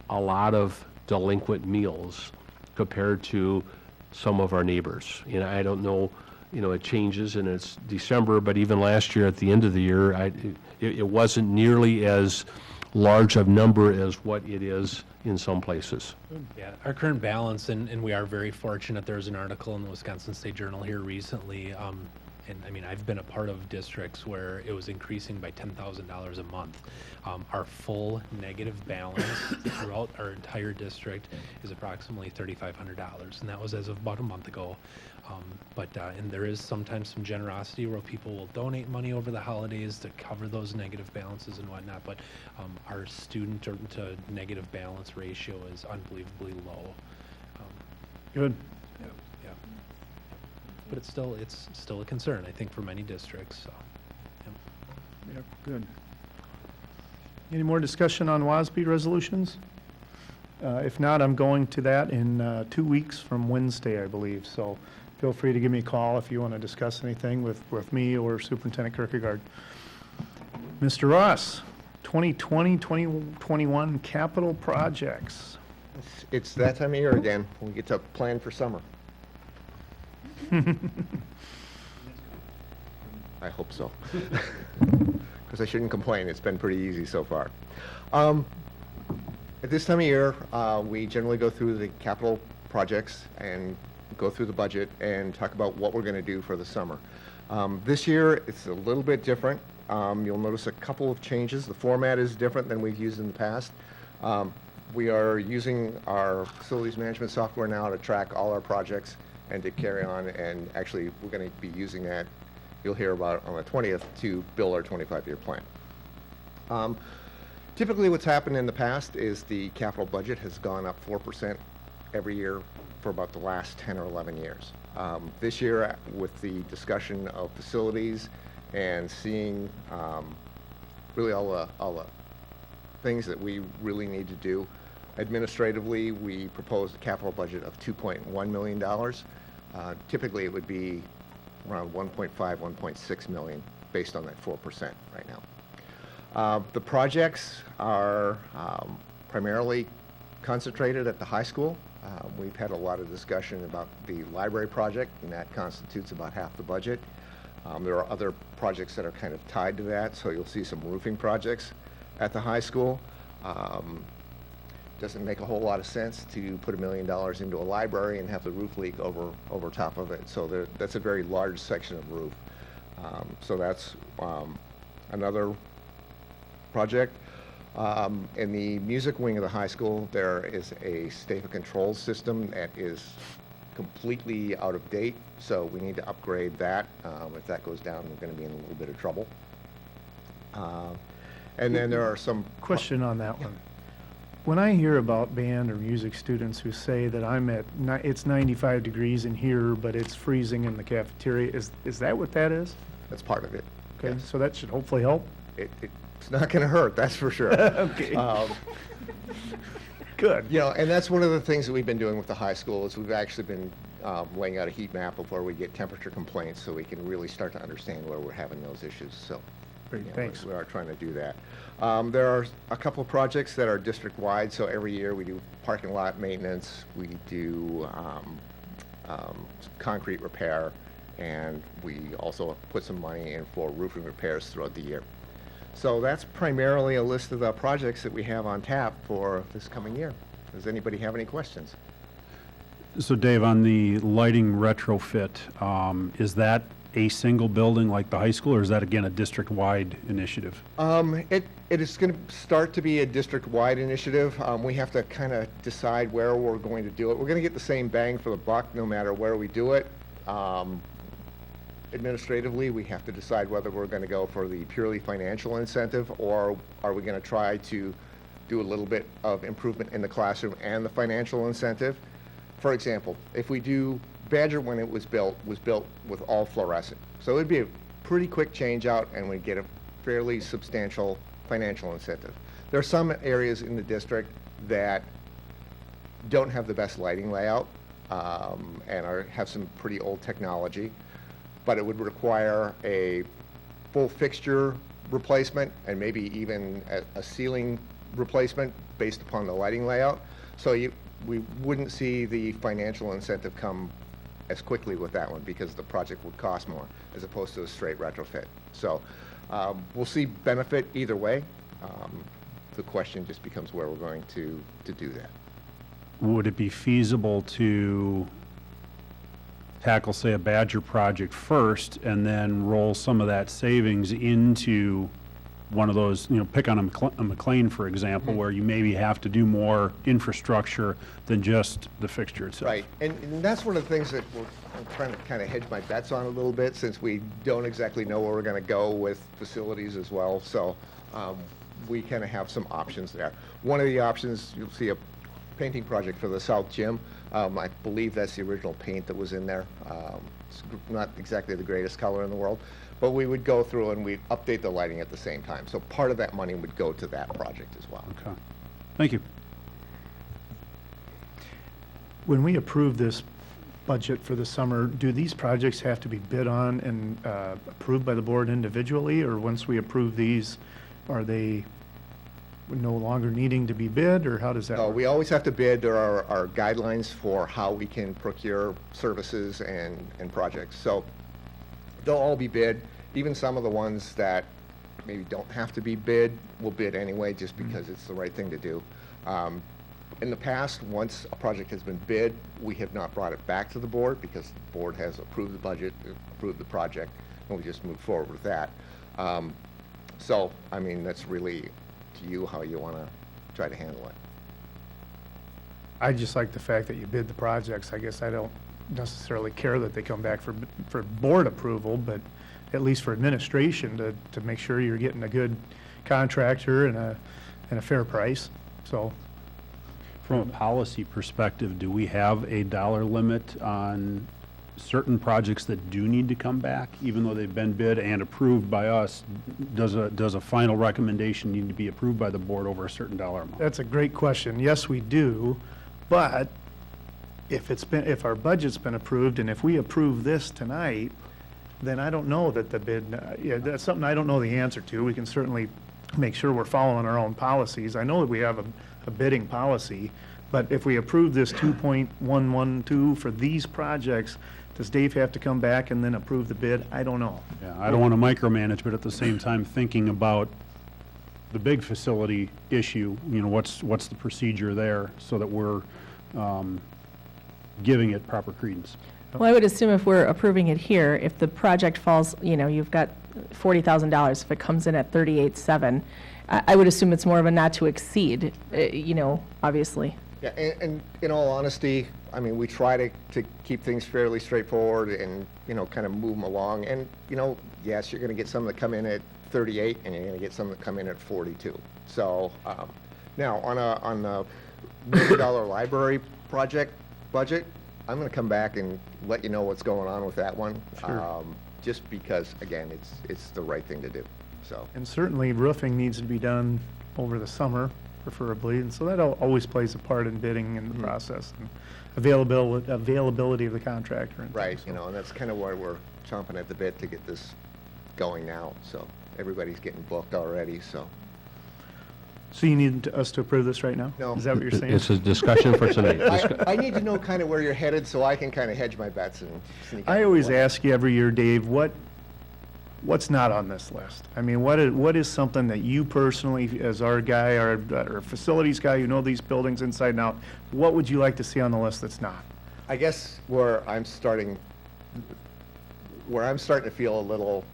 a lot of delinquent meals compared to some of our neighbors. And I don't know, it changes and it's December, but even last year at the end of the year, it wasn't nearly as large of number as what it is in some places. Yeah, our current balance, and we are very fortunate, there's an article in the Wisconsin State Journal here recently, and I mean, I've been a part of districts where it was increasing by $10,000 a month. Our full negative balance throughout our entire district is approximately $3,500, and that was as of about a month ago. And there is sometimes some generosity where people will donate money over the holidays to cover those negative balances and whatnot, but our student to negative balance ratio is unbelievably low. Good. Yeah. But it's still a concern, I think, for many districts, so. Yeah, good. Any more discussion on WASB resolutions? If not, I'm going to that in 2 weeks from Wednesday, I believe. So feel free to give me a call if you want to discuss anything with me or Superintendent Kierkegaard. Mr. Ross, 2020-2021 capital projects. It's that time of year again. We get to plan for summer. I hope so. Because I shouldn't complain. It's been pretty easy so far. At this time of year, we generally go through the capital projects and go through the budget and talk about what we're going to do for the summer. This year, it's a little bit different. You'll notice a couple of changes. The format is different than we've used in the past. We are using our facilities management software now to track all our projects and to carry on, and actually we're going to be using that, you'll hear about it on the 20th, to build our 25-year plan. Typically what's happened in the past is the capital budget has gone up 4% every year for about the last 10 or 11 years. This year, with the discussion of facilities and seeing really all the things that we really need to do, administratively, we proposed a capital budget of $2.1 million. Typically, it would be around 1.5, 1.6 million based on that 4% right now. The projects are primarily concentrated at the high school. We've had a lot of discussion about the library project, and that constitutes about half the budget. There are other projects that are kind of tied to that, so you'll see some roofing projects at the high school. Doesn't make a whole lot of sense to put $1 million into a library and have the roof leak over top of it. So that's a very large section of roof. So that's another project. In the music wing of the high school, there is a staff control system that is completely out of date, so we need to upgrade that. If that goes down, we're going to be in a little bit of trouble. And then there are some... Question on that one. When I hear about band or music students who say that it's 95 degrees in here, but it's freezing in the cafeteria, is that what that is? That's part of it. Okay, yes. so that should hopefully help? It's not going to hurt, that's for sure. Okay. Good. You know, and that's one of the things that we've been doing with the high school is we've actually been laying out a heat map of where we get temperature complaints so we can really start to understand where we're having those issues. So, great, thanks. We are trying to do that. There are a couple of projects that are district-wide, so every year we do parking lot maintenance, we do concrete repair, and we also put some money in for roofing repairs throughout the year. So that's primarily a list of the projects that we have on tap for this coming year. Does anybody have any questions? So Dave, on the lighting retrofit, is that a single building like the high school, or is that again a district-wide initiative? It is going to start to be a district-wide initiative. We have to kind of decide where we're going to do it. We're going to get the same bang for the buck no matter where we do it. Administratively, we have to decide whether we're going to go for the purely financial incentive, or are we going to try to do a little bit of improvement in the classroom and the financial incentive. For example, if we do Badger, when it was built with all fluorescent. So it'd be a pretty quick change out and we'd get a fairly substantial financial incentive. There are some areas in the district that don't have the best lighting layout, and have some pretty old technology, but it would require a full fixture replacement and maybe even a ceiling replacement based upon the lighting layout. So we wouldn't see the financial incentive come as quickly with that one because the project would cost more as opposed to a straight retrofit. So we'll see benefit either way. The question just becomes where we're going to do that. Would it be feasible to tackle, say, a Badger project first and then roll some of that savings into one of those, pick on a McLean, for example, where you maybe have to do more infrastructure than just the fixture itself? Right, and that's one of the things that I'm trying to kind of hedge my bets on a little bit, since we don't exactly know where we're going to go with facilities as well. So we kind of have some options there. One of the options, you'll see a painting project for the South Gym. I believe that's the original paint that was in there. It's not exactly the greatest color in the world, but we would go through and we'd update the lighting at the same time. So part of that money would go to that project as well. Okay. Thank you. When we approve this budget for the summer, do these projects have to be bid on and approved by the board individually, or once we approve these, are they no longer needing to be bid, or how does that work? We always have to bid. There are guidelines for how we can procure services and projects. So they'll all be bid. Even some of the ones that maybe don't have to be bid, we'll bid anyway, just because it's the right thing to do. In the past, once a project has been bid, we have not brought it back to the board because the board has approved the budget, approved the project, and we just move forward with that. So, I mean, that's really to you how you want to try to handle it. I just like the fact that you bid the projects. I guess I don't necessarily care that they come back for board approval, but at least for administration to make sure you're getting a good contractor and a fair price. So, from a policy perspective, do we have a dollar limit on certain projects that do need to come back, even though they've been bid and approved by us? Does a final recommendation need to be approved by the board over a certain dollar amount? that's a great question. Yes, we do, but if our budget's been approved and if we approve this tonight, then I don't know that the bid, that's something I don't know the answer to. We can certainly make sure we're following our own policies. I know that we have a bidding policy, but if we approve this 2.112 for these projects, does Dave have to come back and then approve the bid? I don't know. Yeah, I don't want to micromanage, but at the same time, thinking about the big facility issue, what's the procedure there so that we're giving it proper credence? Well, I would assume if we're approving it here, if the project falls, you've got $40,000, if it comes in at 38.7, I would assume it's more of a not to exceed, obviously. Yeah, and in all honesty, I mean, we try to keep things fairly straightforward and, kind of move them along. And, yes, you're going to get some that come in at 38 and you're going to get some that come in at 42. So now on the $1 million library project budget, I'm going to come back and let you know what's going on with that one. Sure. Just because, again, it's the right thing to do. So. And certainly roofing needs to be done over the summer, preferably, and so that always plays a part in bidding in the process, and availability of the contractor. Right, and that's kind of why we're chomping at the bit to get this going now. So everybody's getting booked already, so. So you need us to approve this right now? No. Is that what you're saying? It's a discussion for tonight. I need to know kind of where you're headed so I can kind of hedge my bets and sneak I out always the way. ask you every year, Dave, what's not on this list? I mean, what is something that you personally, as our guy, our facilities guy, these buildings inside and out, what would you like to see on the list that's not? I guess where I'm starting to feel a little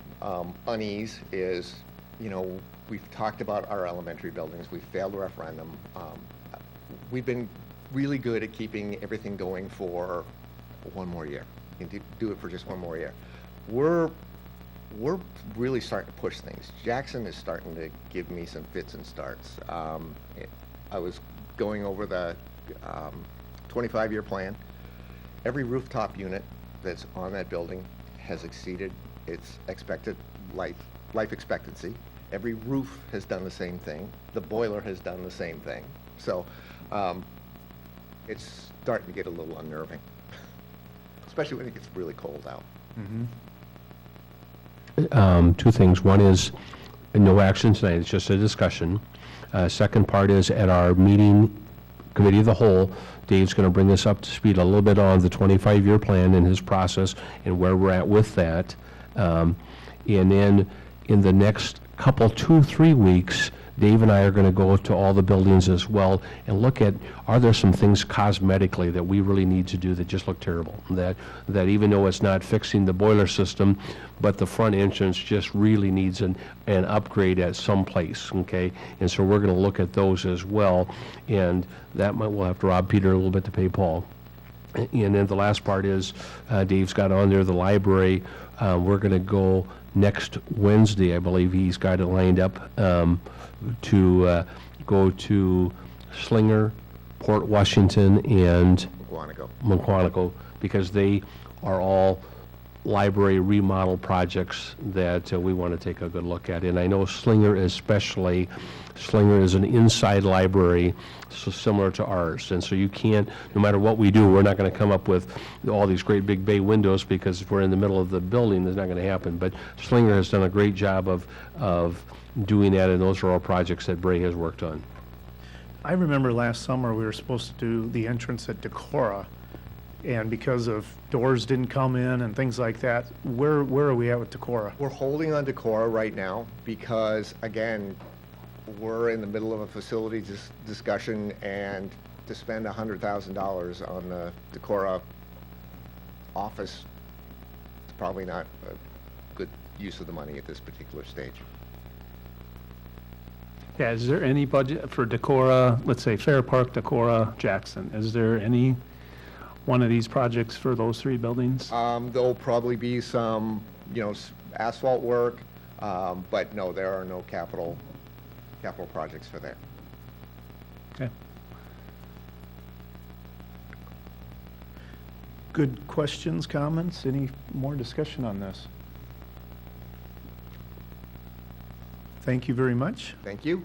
unease is, we've talked about our elementary buildings. We've failed a referendum. We've been really good at keeping everything going for one more year. You can do it for just one more year. We're really starting to push things. Jackson is starting to give me some fits and starts. I was going over the 25-year plan. Every rooftop unit that's on that building has exceeded its expected life expectancy. Every roof has done the same thing. The boiler has done the same thing. So it's starting to get a little unnerving. especially when it gets really cold out. Two things. One is no action tonight, it's just a discussion. Second part is at our meeting, Committee of the Whole, Dave's going to bring us up to speed a little bit on the 25-year plan and his process and where we're at with that. And then in the next couple, 2-3 weeks, Dave and I are going to go to all the buildings as well and look at, are there some things cosmetically that we really need to do that just look terrible? That even though it's not fixing the boiler system, but the front entrance just really needs an upgrade at some place, okay? And so we're going to look at those as well, and we'll have to rob Peter a little bit to pay Paul. And then the last part is, Dave's got on there the library. We're going to go next Wednesday, I believe he's got it lined up, to go to Slinger, Port Washington, and McQuantico, because they are all library remodel projects that we want to take a good look at. And I know Slinger especially, Slinger is an inside library, so similar to ours. And so you can't, no matter what we do, we're not going to come up with all these great big bay windows, because if we're in the middle of the building, that's not going to happen. But Slinger has done a great job of doing that, and those are all projects that Bray has worked on. I remember last summer we were supposed to do the entrance at Decorah, and because of doors didn't come in and things like that, where are we at with Decorah? We're holding on Decorah right now because, again, we're in the middle of a facility discussion, and to spend $100,000 on the Decorah office, it's probably not a good use of the money at this particular stage. Yeah, is there any budget for Decorah, let's say Fair Park, Decorah, Jackson? Is there any one of these projects for those three buildings? There'll probably be some, asphalt work, but no, there are no capital projects for that. Okay. Good questions, comments? Any more discussion on this? Thank you very much. Thank you.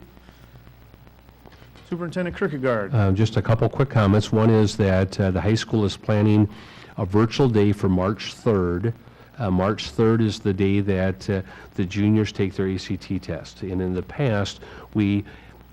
Superintendent Kierkegaard. Just a couple quick comments. One is that the high school is planning a virtual day for March 3rd. March 3rd is the day that the juniors take their ACT test. And in the past, we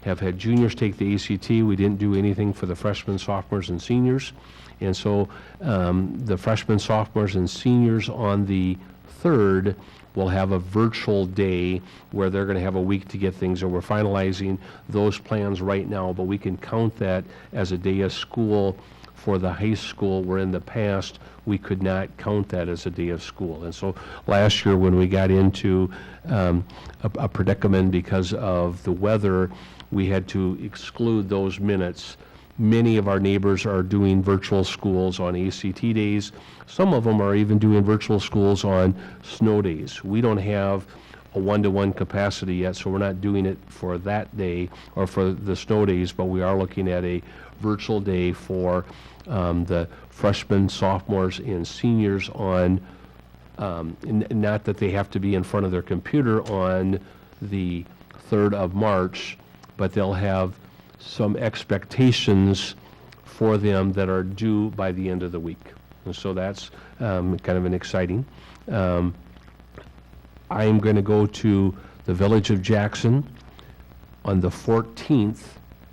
have had juniors take the ACT. We didn't do anything for the freshmen, sophomores, and seniors. And so the freshmen, sophomores, and seniors on the 3rd will have a virtual day where they're going to have a week to get things, and we're finalizing those plans right now, but we can count that as a day of school for the high school, where in the past we could not count that as a day of school. And so last year, when we got into a predicament because of the weather, we had to exclude those minutes. Many of our neighbors are doing virtual schools on ACT days. Some of them are even doing virtual schools on snow days. We don't have a one-to-one capacity yet, so we're not doing it for that day or for the snow days, but we are looking at a virtual day for the freshmen, sophomores, and seniors on, not that they have to be in front of their computer on the 3rd of March, but they'll have some expectations for them that are due by the end of the week. And so that's kind of an exciting. I am going to go to the Village of Jackson on the 14th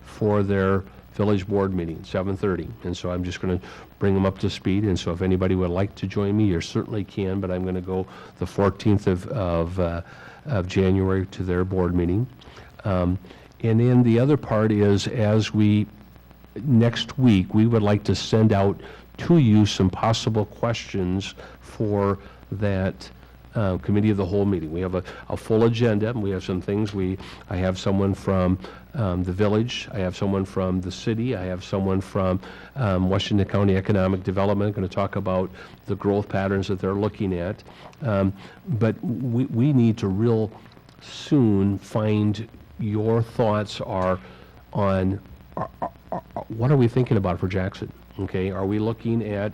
for their village board meeting, 7:30. And so I'm just going to bring them up to speed. And so if anybody would like to join me, you certainly can, but I'm going to go the 14th of January to their board meeting. And then the other part is, next week, we would like to send out to you some possible questions for that Committee of the Whole meeting. We have a full agenda, and we have some things. I have someone from the village, I have someone from the city, I have someone from Washington County Economic Development going to talk about the growth patterns that they're looking at. But we need to real soon find your thoughts are on what are we thinking about for Jackson? Okay, are we looking at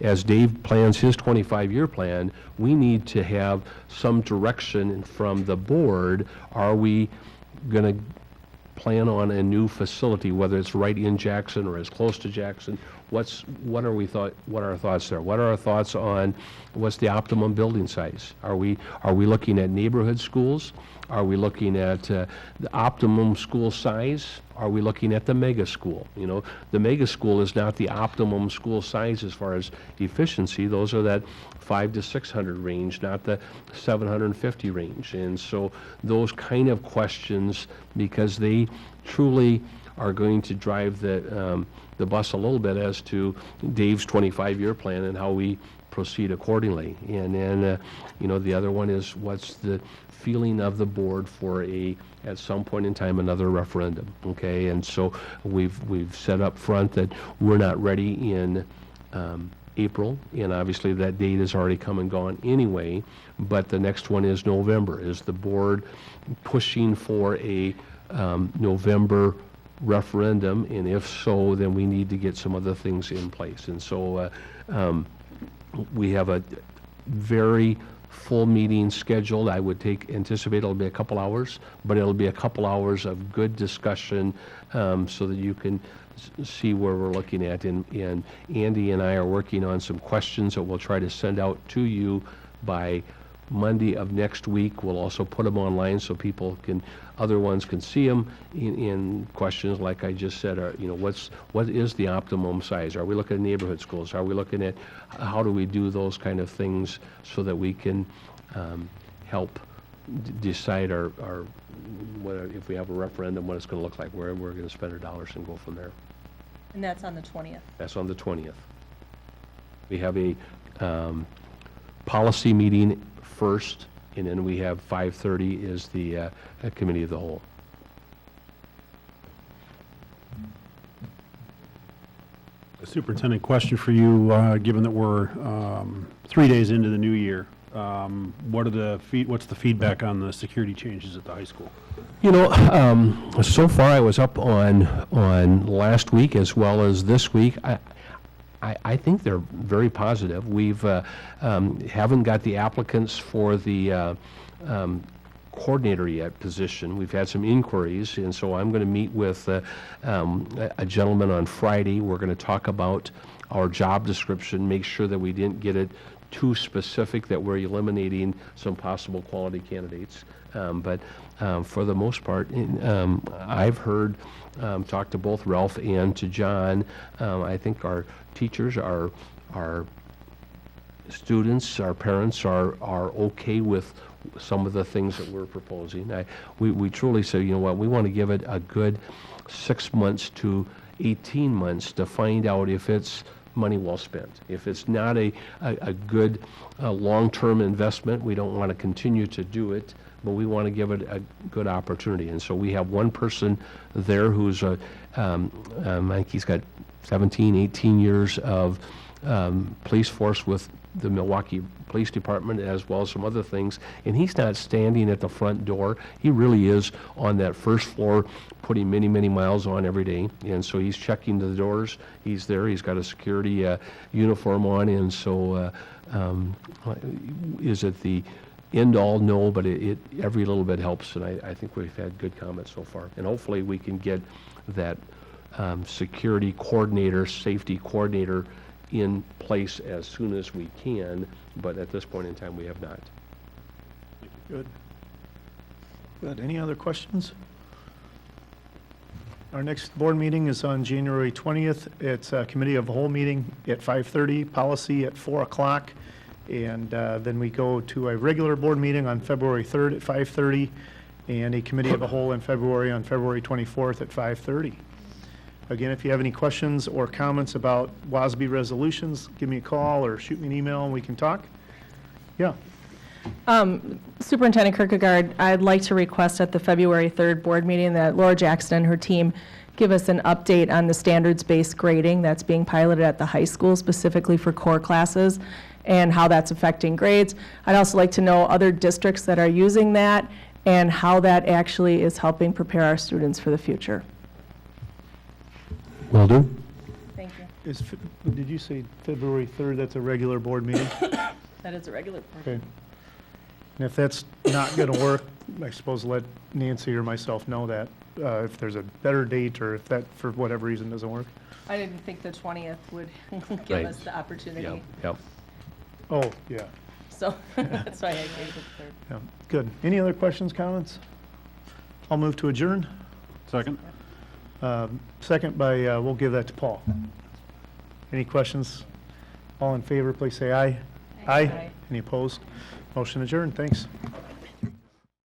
as Dave plans his 25-year plan, we need to have some direction from the board. Are we going to plan on a new facility, whether it's right in Jackson or as close to Jackson, what are our thoughts there? What are our thoughts on what's the optimum building size? Are we looking at neighborhood schools? Are we looking at the optimum school size? Are we looking at the mega school? You know, the mega school is not the optimum school size as far as efficiency. Those are that 500 to 600 range, not the 750 range. And so those kind of questions, because they truly are going to drive the bus a little bit as to Dave's 25-year plan and how we proceed accordingly. And then, you know, the other one is what's the feeling of the board for at some point in time, another referendum, okay? And so we've said up front that we're not ready in April, and obviously that date has already come and gone anyway, but the next one is November. Is the board pushing for a November referendum? And if so, then we need to get some other things in place. And so we have a very full meeting scheduled. I would anticipate it'll be a couple hours, but it'll be a couple hours of good discussion so that you can see where we're looking at. And Andy and I are working on some questions that we'll try to send out to you by Monday of next week. We'll also put them online so other ones can see them in questions like I just said, you know, what is the optimum size? Are we looking at neighborhood schools? Are we looking at how do we do those kind of things so that we can help decide if we have a referendum, what it's going to look like, where we're going to spend our dollars and go from there. And that's on the 20th. That's on the 20th. We have a policy meeting first, and then we have 5:30 is the committee of the whole. Superintendent, question for you, given that we're 3 days into the new year. What's the feedback on the security changes at the high school? You know, so far I was up on last week as well as this week. I think they're very positive. We've haven't got the applicants for the coordinator yet position. We've had some inquiries, and so I'm going to meet with a gentleman on Friday. We're going to talk about our job description, make sure that we didn't get it too specific, that we're eliminating some possible quality candidates. But for the most part, I've heard, talked to both Ralph and to John. I think our teachers, our students, our parents are okay with some of the things that we're proposing. We truly say, you know what, we want to give it a good 6 months to 18 months to find out if it's money well spent. If it's not a good long-term investment, we don't want to continue to do it, but we want to give it a good opportunity. And so we have one person there who's I think he's got 17, 18 years of police force with the Milwaukee Police Department as well as some other things, and he's not standing at the front door. He really is on that first floor putting many, many miles on every day, and so he's checking the doors. He's there. He's got a security uniform on, and so is it the end all? No, but every little bit helps, and I think we've had good comments so far, and hopefully we can get that security coordinator, safety coordinator in place as soon as we can, but at this point in time, we have not. Good. Good. Any other questions? Our next board meeting is on January 20th. It's a committee of the whole meeting at 5:30, policy at 4 o'clock, and then we go to a regular board meeting on February 3rd at 5:30, and a committee of the whole in February on February 24th at 5:30. Again, if you have any questions or comments about WASB resolutions, give me a call or shoot me an email and we can talk. Yeah. Superintendent Kierkegaard, I'd like to request at the February 3rd board meeting that Laura Jackson and her team give us an update on the standards-based grading that's being piloted at the high school, specifically for core classes, and how that's affecting grades. I'd also like to know other districts that are using that and how that actually is helping prepare our students for the future. Will do. Thank you. Did you say February 3rd? That's a regular board meeting? That is a regular board. Okay. And if that's not going to work, I suppose let Nancy or myself know that, if there's a better date or if that, for whatever reason, doesn't work. I didn't think the 20th would give Right. us the opportunity. Yep. Oh, yeah. So that's why I gave it the 3rd. Yeah, good. Any other questions, comments? I'll move to adjourn. Second? Second by, we'll give that to Paul. Any questions? All in favor, please say aye. Aye. Any opposed? Motion adjourned. Thanks.